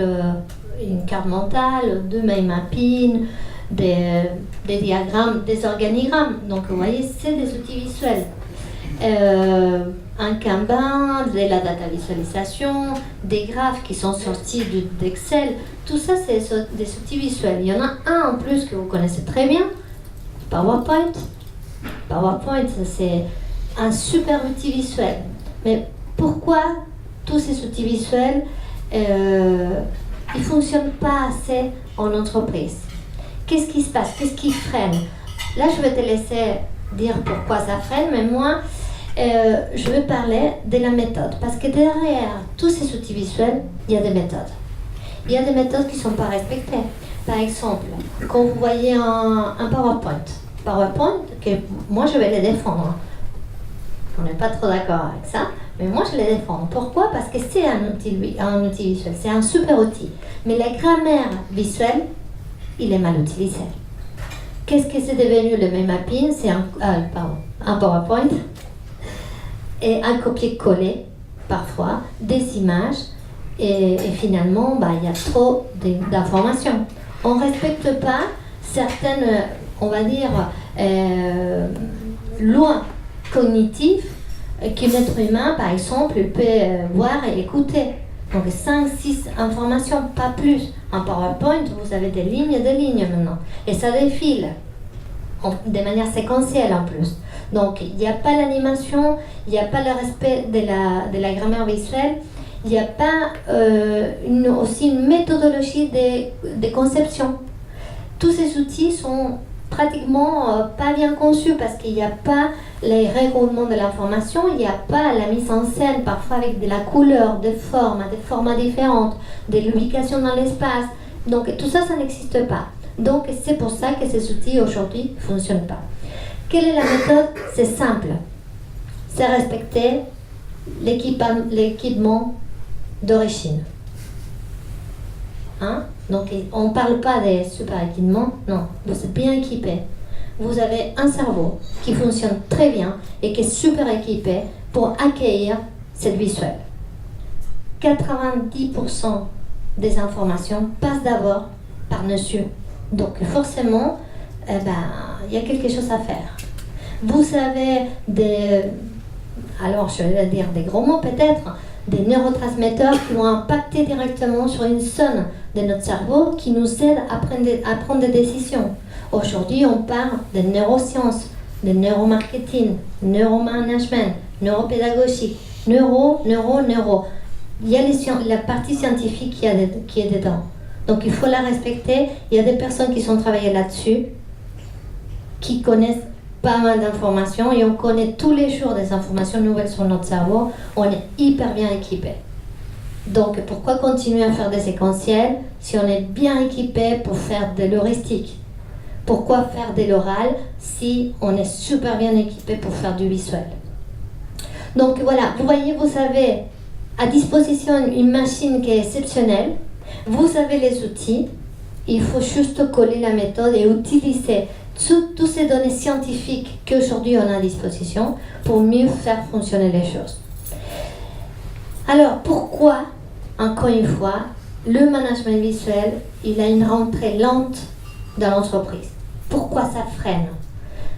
une carte mentale, de mind mapping, des diagrammes, des organigrammes. Donc, vous voyez, c'est des outils visuels. Un Kanban, de la data visualisation, des graphes qui sont sortis d'Excel, tout ça c'est des outils visuels. Il y en a un en plus que vous connaissez très bien, PowerPoint. PowerPoint, c'est un super outil visuel. Mais pourquoi tous ces outils visuels ils ne fonctionnent pas assez en entreprise? Qu'est-ce qui se passe? Qu'est-ce qui freine? Là, je vais te laisser dire pourquoi ça freine, mais moi, je vais parler de la méthode. Parce que derrière tous ces outils visuels, il y a des méthodes. Il y a des méthodes qui ne sont pas respectées. Par exemple, quand vous voyez un PowerPoint, que moi je vais les défendre. On n'est pas trop d'accord avec ça, mais moi je les défends. Pourquoi? Parce que c'est un outil visuel, c'est un super outil. Mais la grammaire visuelle, il est mal utilisé. Qu'est-ce que c'est devenu le mind mapping? C'est un PowerPoint et un copier-coller, parfois, des images. Et finalement, il y a trop d'informations. On ne respecte pas certaines, on va dire, lois cognitives qu'un être humain, par exemple, peut voir et écouter. Donc 5, 6 informations, pas plus. En PowerPoint, vous avez des lignes maintenant. Et ça défile de manière séquentielle en plus. Donc il n'y a pas l'animation, il n'y a pas le respect de la grammaire visuelle, il n'y a pas aussi une méthodologie de conception. Tous ces outils sont pratiquement pas bien conçus parce qu'il n'y a pas les regroupements de l'information, il n'y a pas la mise en scène, parfois avec de la couleur, des formats différents, de l'ubication dans l'espace. Donc tout ça, ça n'existe pas. Donc c'est pour ça que ces outils aujourd'hui ne fonctionnent pas. Quelle est la méthode? C'est simple. C'est respecter l'équipement d'origine. Hein? Donc on ne parle pas des super équipements, non, vous êtes bien équipé. Vous avez un cerveau qui fonctionne très bien et qui est super équipé pour accueillir cette visuelle. 90% des informations passent d'abord par-dessus. Donc forcément, y a quelque chose à faire. Vous avez alors je vais dire des gros mots peut-être, des neurotransmetteurs qui vont impacter directement sur une zone de notre cerveau qui nous aide à prendre des décisions. Aujourd'hui, on parle de neurosciences, de neuromarketing, neuromanagement, neuropédagogie, neuro. Il y a la partie scientifique qui est dedans. Donc il faut la respecter. Il y a des personnes qui sont travaillées là-dessus, qui connaissent pas mal d'informations et on connaît tous les jours des informations nouvelles sur notre cerveau. On est hyper bien équipé. Donc pourquoi continuer à faire des séquentiels si on est bien équipé pour faire de l'heuristique? Pourquoi faire de l'oral si on est super bien équipé pour faire du visuel? Donc voilà, vous voyez, vous avez à disposition une machine qui est exceptionnelle. Vous avez les outils. Il faut juste coller la méthode et utiliser toutes ces données scientifiques qu'aujourd'hui on a à disposition pour mieux faire fonctionner les choses. Alors pourquoi, encore une fois, le management visuel, il a une rentrée lente dans l'entreprise? Pourquoi ça freine?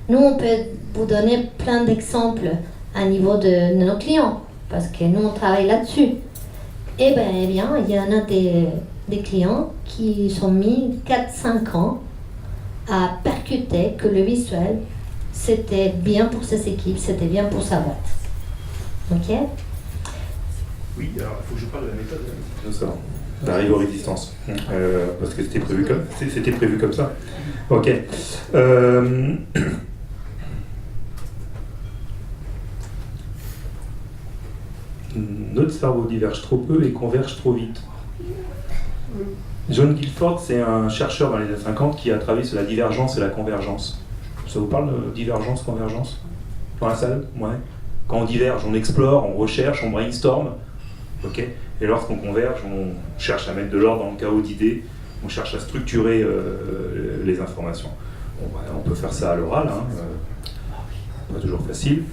Nous, on peut vous donner plein d'exemples à niveau de nos clients, parce que nous, on travaille là-dessus. Eh bien, il y en a des clients qui sont mis 4-5 ans à percuter que le visuel, c'était bien pour ses équipes, c'était bien pour sa boîte. Ok? Oui, alors il faut que je parle de la méthode. Ça, la résistance. Parce que c'était prévu comme ça. Ok. Notre cerveau diverge trop peu et converge trop vite. John Guilford, c'est un chercheur dans les années 50 qui a travaillé sur la divergence et la convergence. Ça vous parle de divergence, convergence? Dans la salle? Ouais. Quand on diverge, on explore, on recherche, on brainstorm. Okay. Et lorsqu'on converge, on cherche à mettre de l'ordre dans le chaos d'idées, on cherche à structurer les informations. Bon, on peut faire ça à l'oral, pas toujours facile.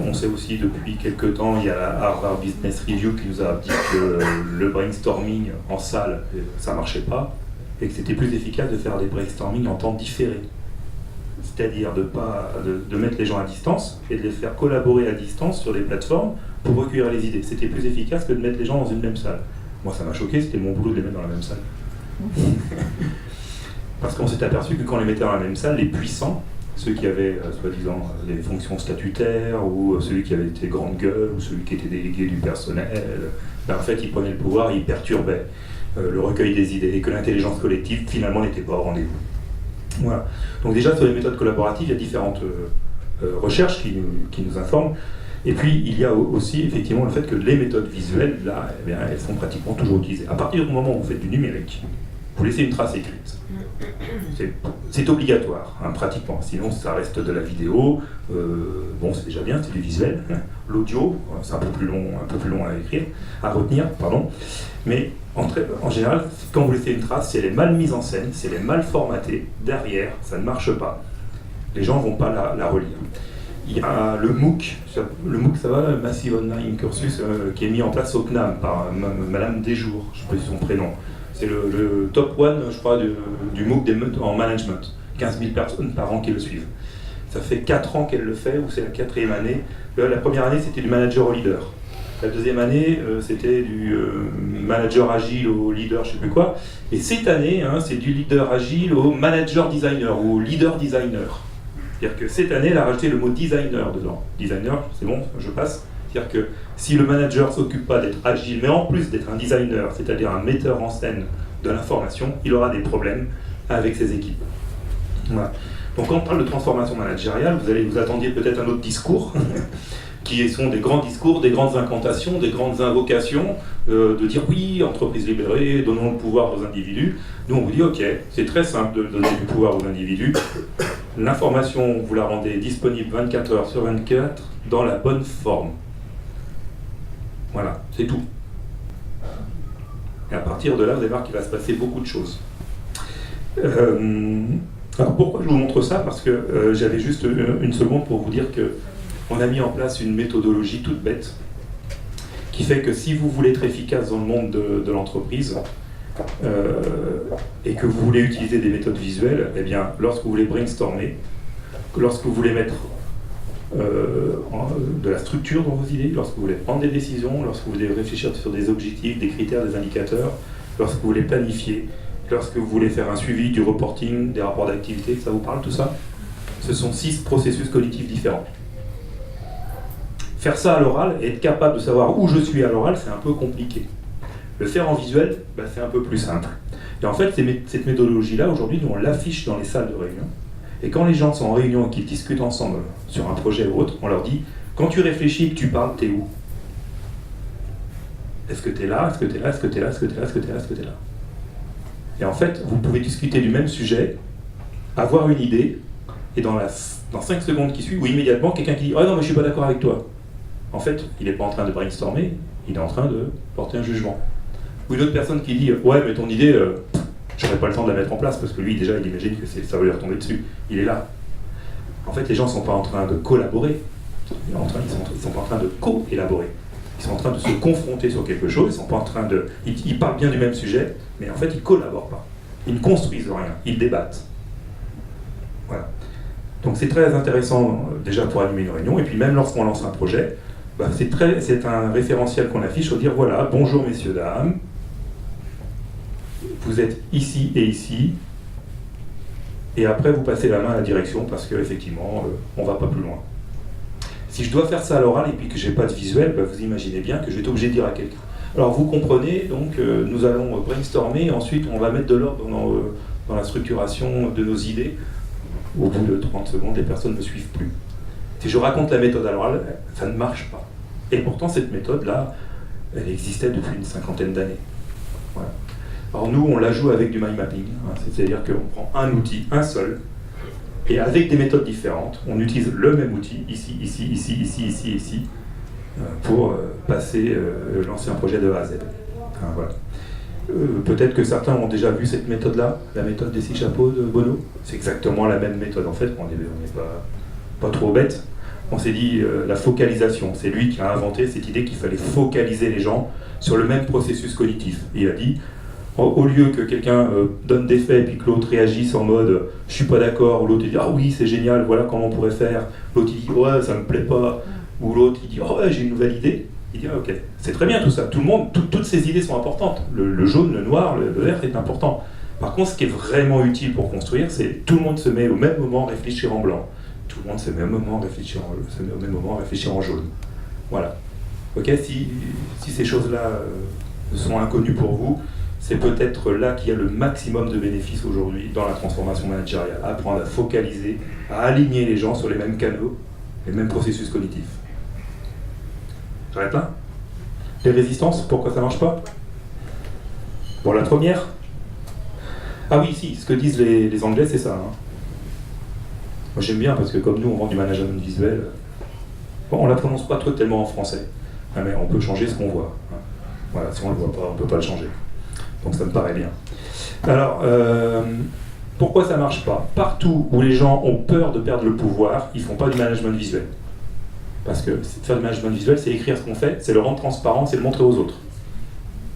On sait aussi depuis quelques temps, il y a la Harvard Business Review qui nous a dit que le brainstorming en salle, ça ne marchait pas, et que c'était plus efficace de faire des brainstorming en temps différé. C'est-à-dire de mettre les gens à distance et de les faire collaborer à distance sur des plateformes pour recueillir les idées. C'était plus efficace que de mettre les gens dans une même salle. Moi, ça m'a choqué, c'était mon boulot de les mettre dans la même salle. Parce qu'on s'est aperçu que quand on les mettait dans la même salle, les puissants, ceux qui avaient, soi-disant, des fonctions statutaires, ou celui qui avait été grande gueule, ou celui qui était délégué du personnel, en fait, ils prenaient le pouvoir, ils perturbaient le recueil des idées, et que l'intelligence collective, finalement, n'était pas au rendez-vous. Voilà. Donc déjà, sur les méthodes collaboratives, il y a différentes recherches qui nous informent. Et puis, il y a aussi, effectivement, le fait que les méthodes visuelles, là, eh bien, elles sont pratiquement toujours utilisées. À partir du moment où vous faites du numérique, vous laissez une trace écrite. C'est obligatoire, pratiquement. Sinon, ça reste de la vidéo. Bon, c'est déjà bien, c'est du visuel. L'audio, c'est un peu plus long à retenir, pardon. Mais en général, quand vous laissez une trace, si elle est mal mise en scène, si elle est mal formatée, derrière, ça ne marche pas. Les gens ne vont pas la relire. Il y a le MOOC, ça va, Massive Online Cursus, qui est mis en place au CNAM par Madame Desjours, je ne sais pas son prénom. C'est le top one, je crois, du MOOC en management. 15 000 personnes par an qui le suivent. Ça fait 4 ans qu'elle le fait, ou c'est la 4e année. La première année, c'était du manager au leader. La 2e année, c'était du manager agile au leader, je ne sais plus quoi. Et cette année, c'est du leader agile au manager designer, ou au leader designer. C'est-à-dire que cette année, elle a rajouté le mot designer dedans. Designer, c'est bon, je passe. C'est-à-dire que si le manager ne s'occupe pas d'être agile, mais en plus d'être un designer, c'est-à-dire un metteur en scène de l'information, il aura des problèmes avec ses équipes. Voilà. Donc quand on parle de transformation managériale, vous attendiez peut-être un autre discours, qui sont des grands discours, des grandes incantations, des grandes invocations, de dire oui, entreprise libérée, donnons le pouvoir aux individus. Nous on vous dit ok, c'est très simple de donner du pouvoir aux individus. L'information, vous la rendez disponible 24 heures sur 24 dans la bonne forme. Voilà, c'est tout. Et à partir de là, vous allez voir qu'il va se passer beaucoup de choses. Alors pourquoi je vous montre ça? Parce que j'avais juste une seconde pour vous dire qu'on a mis en place une méthodologie toute bête qui fait que si vous voulez être efficace dans le monde de l'entreprise et que vous voulez utiliser des méthodes visuelles, eh bien, lorsque vous voulez brainstormer, lorsque vous voulez mettre de la structure dans vos idées, lorsque vous voulez prendre des décisions, lorsque vous voulez réfléchir sur des objectifs, des critères, des indicateurs, lorsque vous voulez planifier, lorsque vous voulez faire un suivi du reporting, des rapports d'activité, ça vous parle tout ça? Ce sont 6 processus cognitifs différents. Faire ça à l'oral et être capable de savoir où je suis à l'oral, c'est un peu compliqué. Le faire en visuel, c'est un peu plus simple. Et en fait, cette méthodologie-là, aujourd'hui, nous on l'affiche dans les salles de réunion. Et quand les gens sont en réunion et qu'ils discutent ensemble sur un projet ou autre, on leur dit, quand tu réfléchis et que tu parles, t'es où? Est-ce que t'es là? Est-ce que t'es là? Est-ce que t'es là? Est-ce que t'es là? Est-ce que t'es là? Est-ce que t'es là? Et en fait, vous pouvez discuter du même sujet, avoir une idée, et dans 5 secondes qui suivent, ou immédiatement, quelqu'un qui dit « Ah non, mais je suis pas d'accord avec toi ». En fait, il n'est pas en train de brainstormer, il est en train de porter un jugement. Ou une autre personne qui dit « Ouais, mais ton idée, j'aurais pas le temps de la mettre en place, parce que lui, déjà, il imagine que ça va lui retomber dessus. Il est là. » En fait, les gens ne sont pas en train de collaborer, ils sont pas en train de co-élaborer. Ils sont en train de se confronter sur quelque chose, ils sont pas en train de... Ils parlent bien du même sujet, mais en fait, ils ne collaborent pas. Ils ne construisent rien, ils débattent. Voilà. Donc c'est très intéressant, déjà pour animer une réunion, et puis même lorsqu'on lance un projet, c'est un référentiel qu'on affiche pour dire, voilà, bonjour messieurs, dames, vous êtes ici et ici, et après vous passez la main à la direction, parce qu'effectivement, on ne va pas plus loin. Si je dois faire ça à l'oral et puis que je n'ai pas de visuel, vous imaginez bien que je vais être obligé de dire à quelqu'un. Alors vous comprenez, donc nous allons brainstormer, et ensuite on va mettre de l'ordre dans la structuration de nos idées. Au bout de 30 secondes, les personnes ne suivent plus. Si je raconte la méthode à l'oral, ça ne marche pas. Et pourtant cette méthode-là, elle existait depuis une 50aine d'années. Voilà. Alors nous, on la joue avec du mind mapping, c'est-à-dire qu'on prend un outil, un seul, et avec des méthodes différentes, on utilise le même outil, ici, ici, ici, ici, ici, ici, pour lancer un projet de A à Z. Voilà. Peut-être que certains ont déjà vu cette méthode-là, la méthode des 6 chapeaux de Bono. C'est exactement la même méthode en fait, on n'est pas trop bête. On s'est dit la focalisation, c'est lui qui a inventé cette idée qu'il fallait focaliser les gens sur le même processus cognitif. Et il a dit, au lieu que quelqu'un donne des faits et puis que l'autre réagisse en mode « je suis pas d'accord » ou l'autre dit « ah oui c'est génial, voilà comment on pourrait faire », l'autre il dit « ouais ça me plaît pas », ou l'autre il dit « oh ouais j'ai une nouvelle idée », il dit ah, « ok, c'est très bien tout ça, tout le monde, toutes ces idées sont importantes, le jaune, le noir, le vert est important. Par contre ce qui est vraiment utile pour construire, c'est tout le monde se met au même moment à réfléchir en blanc, tout le monde se met au même moment à réfléchir en jaune. Voilà. Ok, si ces choses-là sont inconnues pour vous, c'est peut-être là qu'il y a le maximum de bénéfices aujourd'hui dans la transformation managériale. Apprendre à focaliser, à aligner les gens sur les mêmes canaux, les mêmes processus cognitifs. J'arrête là? Les résistances, pourquoi ça ne marche pas? Bon, la première. Ah oui, si, ce que disent les Anglais, c'est ça. Hein. Moi j'aime bien parce que comme nous, on vend du management visuel, bon, on ne la prononce pas trop tellement en français, mais on peut changer ce qu'on voit. Hein. Voilà, si on ne le voit pas, on ne peut pas le changer. Donc ça me paraît bien. Alors, pourquoi ça ne marche pas? Partout où les gens ont peur de perdre le pouvoir, ils ne font pas du management visuel. Parce que faire du management visuel, c'est écrire ce qu'on fait, c'est le rendre transparent, c'est le montrer aux autres.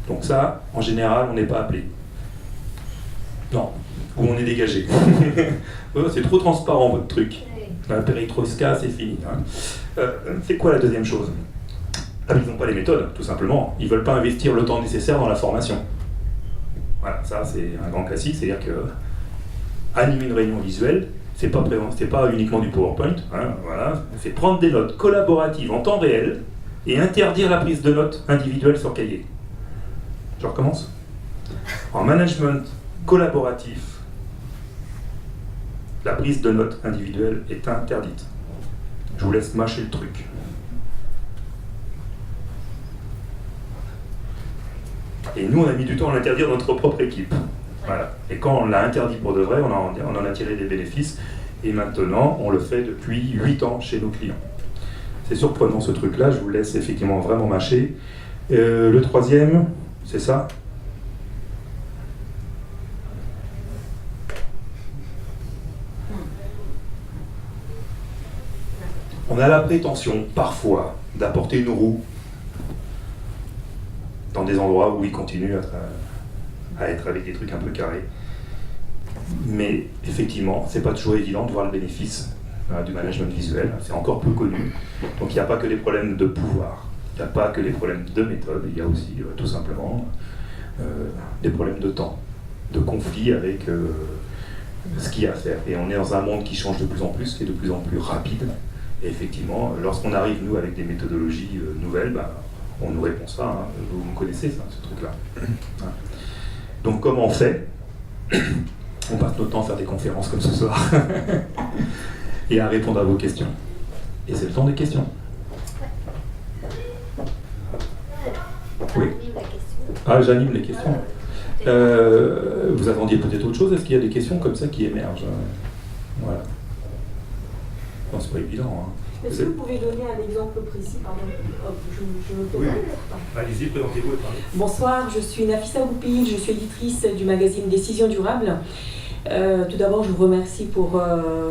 Donc ça, en général, on n'est pas appelé. Non, ou on est dégagé. C'est trop transparent votre truc. La pérétroïska, c'est fini. Hein. C'est quoi la deuxième chose? Ils n'ont pas les méthodes, tout simplement. Ils ne veulent pas investir le temps nécessaire dans la formation. Voilà, ça c'est un grand classique, c'est-à-dire que animer une réunion visuelle, c'est pas uniquement du PowerPoint, hein, voilà, c'est prendre des notes collaboratives en temps réel et interdire la prise de notes individuelles sur cahier. Je recommence. En management collaboratif, La prise de notes individuelle est interdite. Je vous laisse mâcher le truc. Et nous, on a mis du temps à l'interdire dans notre propre équipe. Voilà. Et quand on l'a interdit pour de vrai, on en a tiré des bénéfices. Et maintenant, on le fait depuis 8 ans chez nos clients. C'est surprenant ce truc-là, je vous laisse effectivement vraiment mâcher. Le troisième, c'est ça ? On a la prétention, parfois, d'apporter une roue dans des endroits où il continue à être avec des trucs un peu carrés. Mais effectivement, c'est pas toujours évident de voir le bénéfice du management visuel, c'est encore peu connu. Donc il n'y a pas que des problèmes de pouvoir, il n'y a pas que des problèmes de méthode, il y a aussi tout simplement des problèmes de temps, de conflit avec ce qu'il y a à faire. Et on est dans un monde qui change de plus en plus, qui est de plus en plus rapide. Et effectivement, lorsqu'on arrive, nous, avec des méthodologies nouvelles, on nous répond ça, hein. Vous connaissez ça, ce truc-là. Hein. Donc comment on fait ? On passe notre temps à faire des conférences comme ce soir et à répondre à vos questions. Et c'est le temps des questions. Oui. Ah, j'anime les questions. Vous attendiez peut-être autre chose ? Est-ce qu'il y a des questions comme ça qui émergent ? Voilà. Non, c'est pas évident. Hein. Est-ce que vous pouvez donner un exemple précis, pardon, je me Oui. Allez-y, présentez-vous et parlez. Bonsoir, je suis Nafissa Goupil, je suis éditrice du magazine Décision Durable. Tout d'abord, je vous remercie pour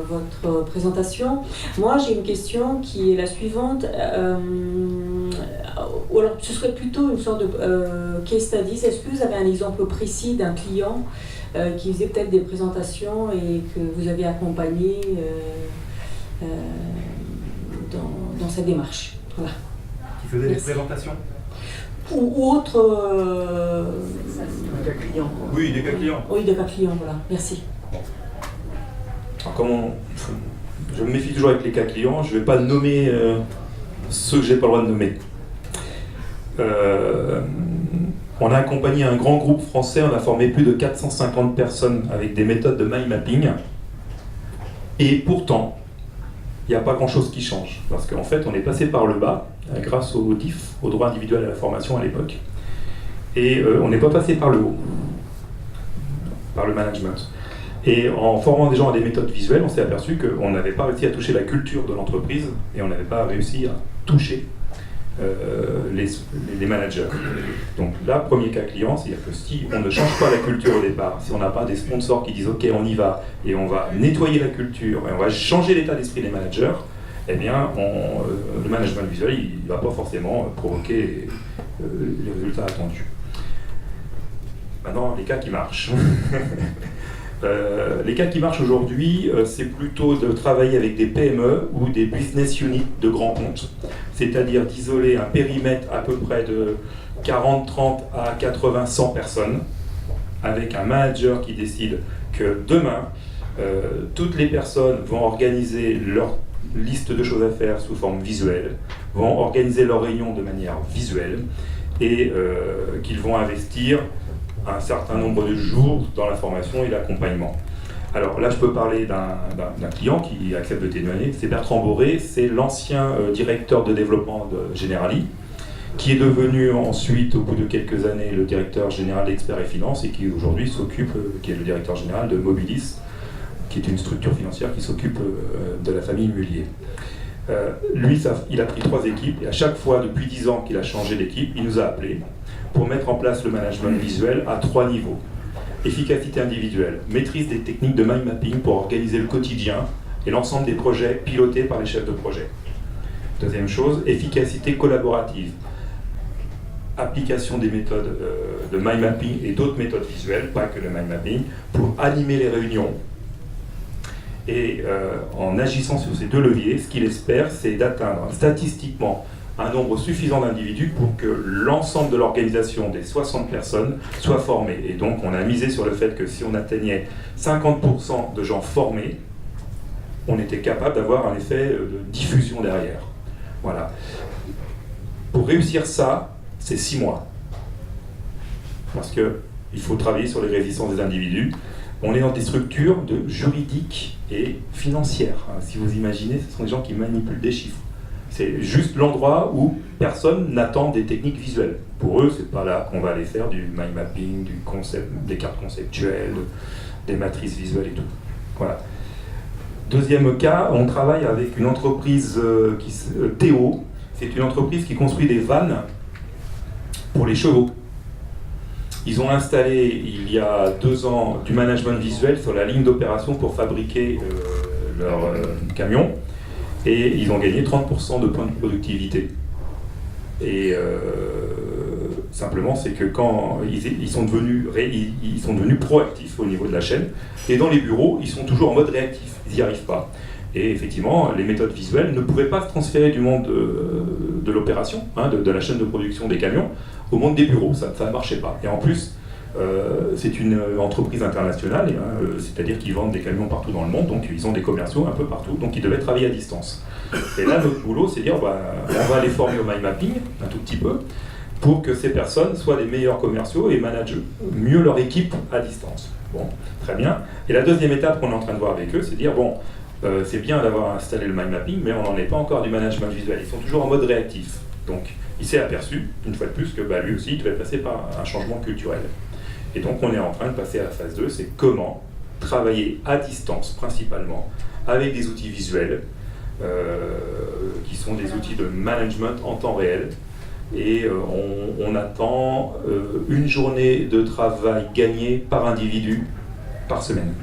votre présentation. Moi, j'ai une question qui est la suivante. Alors, ce serait plutôt une sorte de case studies. Est-ce que vous avez un exemple précis d'un client qui faisait peut-être des présentations et que vous avez accompagné dans cette démarche? Voilà. Qui faisait des présentations? Ou autre... Des cas clients. Oui, des cas clients. Oui, des cas clients, voilà. Merci. Alors, je me méfie toujours avec les cas clients, je ne vais pas nommer ceux que je n'ai pas le droit de nommer. On a accompagné un grand groupe français, on a formé plus de 450 personnes avec des méthodes de mind mapping. Et pourtant, il n'y a pas grand-chose qui change. Parce qu'en fait, on est passé par le bas, grâce au DIF, au droit individuel à la formation à l'époque. Et on n'est pas passé par le haut, par le management. Et en formant des gens à des méthodes visuelles, on s'est aperçu qu'on n'avait pas réussi à toucher la culture de l'entreprise et on n'avait pas réussi à toucher les managers. Donc là, premier cas client, c'est-à-dire que si on ne change pas la culture au départ, si on n'a pas des sponsors qui disent ok, on y va et on va nettoyer la culture et on va changer l'état d'esprit des managers, eh bien, le management visuel, il ne va pas forcément provoquer les résultats attendus. Maintenant, les cas qui marchent. Les cas qui marchent aujourd'hui, c'est plutôt de travailler avec des PME ou des business units de grands comptes, c'est-à-dire d'isoler un périmètre à peu près de 40, 30 à 80, 100 personnes, avec un manager qui décide que demain, toutes les personnes vont organiser leur liste de choses à faire sous forme visuelle, vont organiser leurs réunions de manière visuelle, et qu'ils vont investir un certain nombre de jours dans la formation et l'accompagnement. Alors là, je peux parler d'un client qui accepte de témoigner, c'est Bertrand Boré, c'est l'ancien directeur de développement de Generali, qui est devenu ensuite, au bout de quelques années, le directeur général d'Experts et Finances et qui aujourd'hui s'occupe, qui est le directeur général de Mobilis, qui est une structure financière qui s'occupe de la famille Mullier. Lui, il a pris 3 équipes et à chaque fois, depuis 10 ans qu'il a changé d'équipe, il nous a appelés pour mettre en place le management visuel à 3 niveaux. Efficacité individuelle, maîtrise des techniques de mind mapping pour organiser le quotidien et l'ensemble des projets pilotés par les chefs de projet. Deuxième chose, efficacité collaborative, application des méthodes de mind mapping et d'autres méthodes visuelles, pas que le mind mapping, pour animer les réunions. Et en agissant sur ces 2 leviers, ce qu'il espère, c'est d'atteindre statistiquement un nombre suffisant d'individus pour que l'ensemble de l'organisation des 60 personnes soit formée. Et donc on a misé sur le fait que si on atteignait 50% de gens formés, on était capable d'avoir un effet de diffusion derrière. Voilà. Pour réussir ça, c'est 6 mois. Parce qu'il faut travailler sur les résistances des individus. On est dans des structures juridiques et financière. Si vous imaginez, ce sont des gens qui manipulent des chiffres. C'est juste l'endroit où personne n'attend des techniques visuelles. Pour eux, c'est pas là qu'on va aller faire du mind mapping, du concept, des cartes conceptuelles, des matrices visuelles et tout. Voilà. Deuxième cas, on travaille avec une entreprise Théo. C'est une entreprise qui construit des vannes pour les chevaux. Ils ont installé, il y a 2 ans, du management visuel sur la ligne d'opération pour fabriquer leurs camions. Et ils ont gagné 30% de points de productivité. Et simplement, c'est que quand ils sont devenus proactifs au niveau de la chaîne, et dans les bureaux, ils sont toujours en mode réactif, ils n'y arrivent pas. Et effectivement, les méthodes visuelles ne pouvaient pas se transférer du monde de l'opération, de la chaîne de production des camions, au monde des bureaux, ça ne marchait pas. Et en plus, c'est une entreprise internationale, c'est-à-dire qu'ils vendent des camions partout dans le monde, donc ils ont des commerciaux un peu partout, donc ils devaient travailler à distance. Et là, notre boulot, c'est de dire, on va les former au mind mapping, un tout petit peu, pour que ces personnes soient les meilleurs commerciaux et managent mieux leur équipe à distance. Bon, très bien. Et la deuxième étape qu'on est en train de voir avec eux, c'est de dire, c'est bien d'avoir installé le mind mapping, mais on n'en est pas encore du management visuel. Ils sont toujours en mode réactif. Donc, il s'est aperçu, une fois de plus, que lui aussi, il devait passer par un changement culturel. Et donc, on est en train de passer à la phase 2, c'est comment travailler à distance, principalement, avec des outils visuels, qui sont des outils de management en temps réel. Et on attend une journée de travail gagnée par individu par semaine.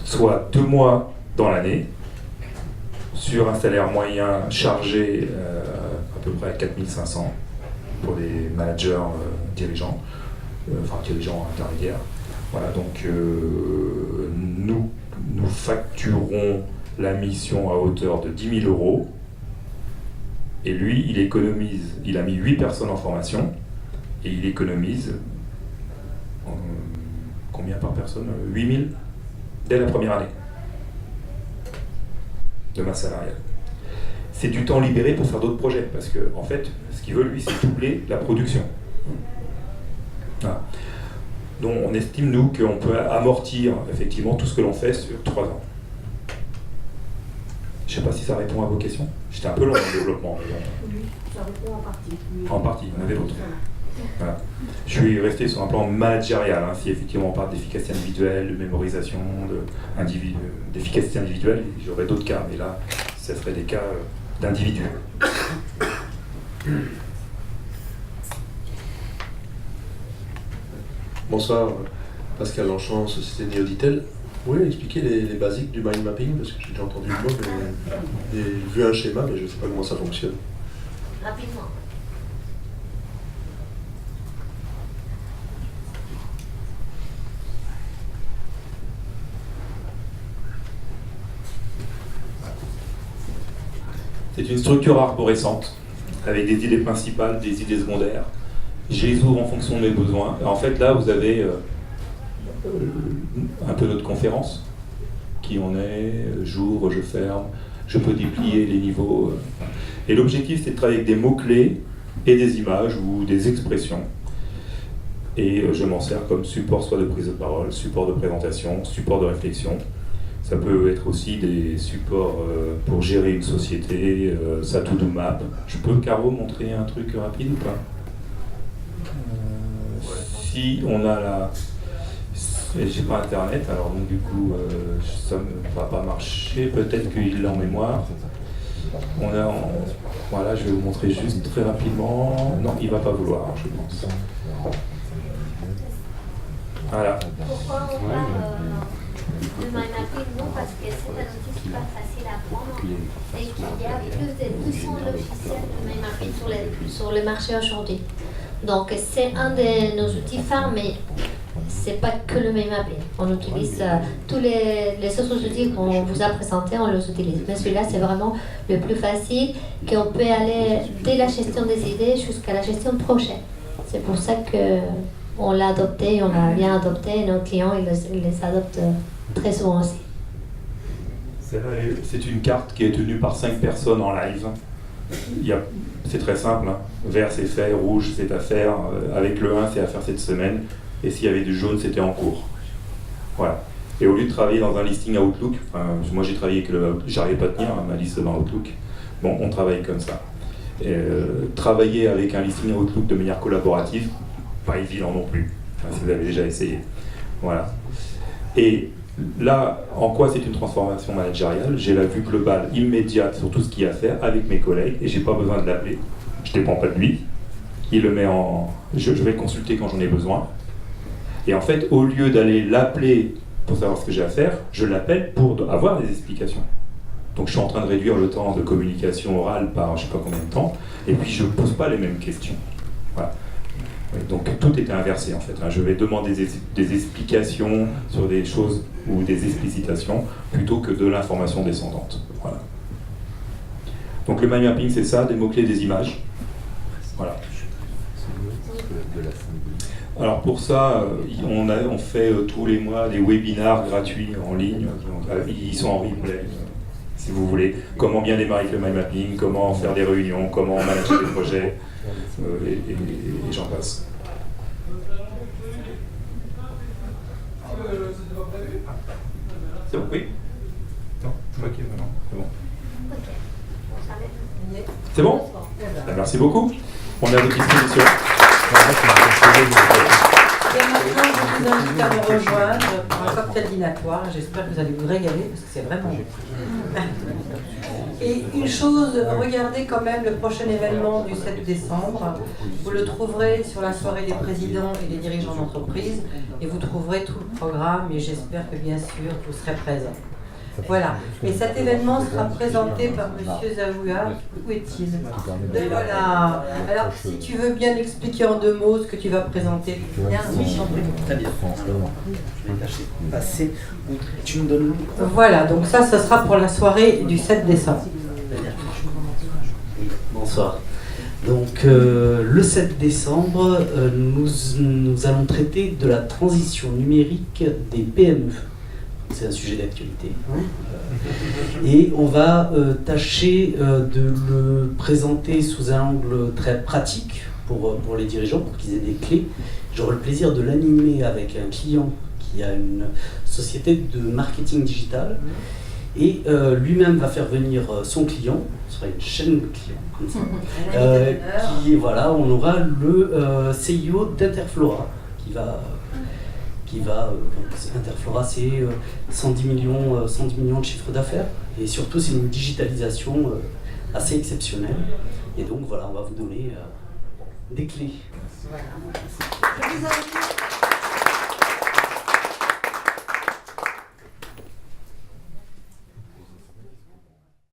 Soit 2 mois dans l'année, sur un salaire moyen chargé à peu près à 4500 pour les managers dirigeants, dirigeants intermédiaires. Voilà, donc nous facturons la mission à hauteur de 10 000 euros. Et lui, il a mis 8 personnes en formation, et il économise combien par personne 8 000 dès la première année de masse salariale. C'est du temps libéré pour faire d'autres projets, parce que en fait, ce qu'il veut, lui, c'est doubler la production. Voilà. Donc on estime, nous, qu'on peut amortir effectivement tout ce que l'on fait sur 3 ans. Je ne sais pas si ça répond à vos questions. J'étais un peu long dans le développement. Oui, ça répond en partie. Oui. En partie, il y en avait d'autres. Voilà. Je suis resté sur un plan managérial. Si effectivement on parle d'efficacité individuelle, de mémorisation, d'efficacité individuelle, j'aurais d'autres cas, mais là, ce serait des cas d'individus. Bonsoir, Pascal Lanchon, Société Néoditel. Vous pouvez expliquer les basiques du mind mapping, parce que j'ai déjà entendu le mot, mais j'ai vu un schéma, mais je ne sais pas comment ça fonctionne. Rapidement. C'est une structure arborescente, avec des idées principales, des idées secondaires. Je les ouvre en fonction de mes besoins. En fait, là, vous avez un peu notre conférence, qui on est, j'ouvre, je ferme, je peux déplier les niveaux. Et l'objectif, c'est de travailler avec des mots-clés et des images ou des expressions. Et je m'en sers comme support soit de prise de parole, support de présentation, support de réflexion. Ça peut être aussi des supports pour gérer une société, sa to-do map. Je peux, Caro, montrer un truc rapide ou pas Si on a la... J'ai pas internet, alors donc du coup ça ne va pas marcher. Peut-être qu'il l'a en mémoire. Voilà, je vais vous montrer juste très rapidement. Non, il va pas vouloir, je pense. Voilà. Pourquoi on parle de mind mapping? Non, parce que c'est un outil super facile à apprendre et qu'il y a plus de 200 logiciels de mind mapping sur le marché aujourd'hui. Donc c'est un de nos outils phares, mais c'est pas que le mind mapping. On utilise tous les autres outils qu'on vous a présentés, on les utilise. Mais celui-là, c'est vraiment le plus facile, qu'on peut aller dès la gestion des idées jusqu'à la gestion de projet. C'est pour ça qu'on l'a adopté, on l'a bien adopté, et nos clients ils les adoptent très souvent aussi. C'est une carte qui est tenue par 5 personnes en live. C'est très simple. Vert, c'est fait, rouge, c'est à faire. Avec le 1, c'est à faire cette semaine. Et s'il y avait du jaune, c'était en cours. Voilà. Et au lieu de travailler dans un listing Outlook, enfin, moi j'ai travaillé avec j'arrivais pas à tenir ma liste dans Outlook. Bon, on travaille comme ça. Travailler avec un listing Outlook de manière collaborative, pas évident non plus, enfin, si vous avez déjà essayé. Voilà. Et là, en quoi c'est une transformation managériale? J'ai la vue globale immédiate sur tout ce qu'il y a à faire avec mes collègues et j'ai pas besoin de l'appeler. Je ne dépends pas de lui. Il le met en... Je vais le consulter quand j'en ai besoin. Et en fait, au lieu d'aller l'appeler pour savoir ce que j'ai à faire, je l'appelle pour avoir des explications. Donc je suis en train de réduire le temps de communication orale par je ne sais pas combien de temps, et puis je ne pose pas les mêmes questions. Voilà. Donc tout était inversé en fait. Je vais demander des explications sur des choses ou des explicitations plutôt que de l'information descendante. Voilà. Donc le mind mapping c'est ça, des mots-clés, des images. Voilà. Alors pour ça, on fait tous les mois des webinars gratuits en ligne. Ils sont en replay, si vous voulez. Comment bien démarrer avec le mind mapping, comment faire des réunions, comment manager des projets, et j'en passe. C'est bon, oui? Non, ok, maintenant, c'est bon. C'est bon? Merci beaucoup. On est à votre disposition. Et maintenant, je vous invite à me rejoindre pour un cocktail dînatoire. J'espère que vous allez vous régaler parce que c'est vraiment bon. Et une chose, regardez quand même le prochain événement du 7 décembre. Vous le trouverez sur la soirée des présidents et des dirigeants d'entreprise. Et vous trouverez tout le programme et j'espère que bien sûr vous serez présents. Voilà. Et cet événement sera présenté par M. Zahoua. Où est-il? Voilà. Alors, si tu veux bien expliquer en 2 mots ce que tu vas présenter. Bien, oui. Très bien. Je vais tâcher de passer. Tu me donnes. Voilà. Donc ça, ce sera pour la soirée du 7 décembre. Bonsoir. Donc, le 7 décembre, nous allons traiter de la transition numérique des PME. C'est un sujet d'actualité. Et on va tâcher de le présenter sous un angle très pratique pour les dirigeants, pour qu'ils aient des clés. J'aurai le plaisir de l'animer avec un client qui a une société de marketing digital. Et lui-même va faire venir son client, ce sera une chaîne de clients, voilà, on aura le CIO d'Interflora qui va Interflora, c'est 110 millions de chiffre d'affaires et surtout c'est une digitalisation assez exceptionnelle. Et donc voilà, on va vous donner des clés. Voilà.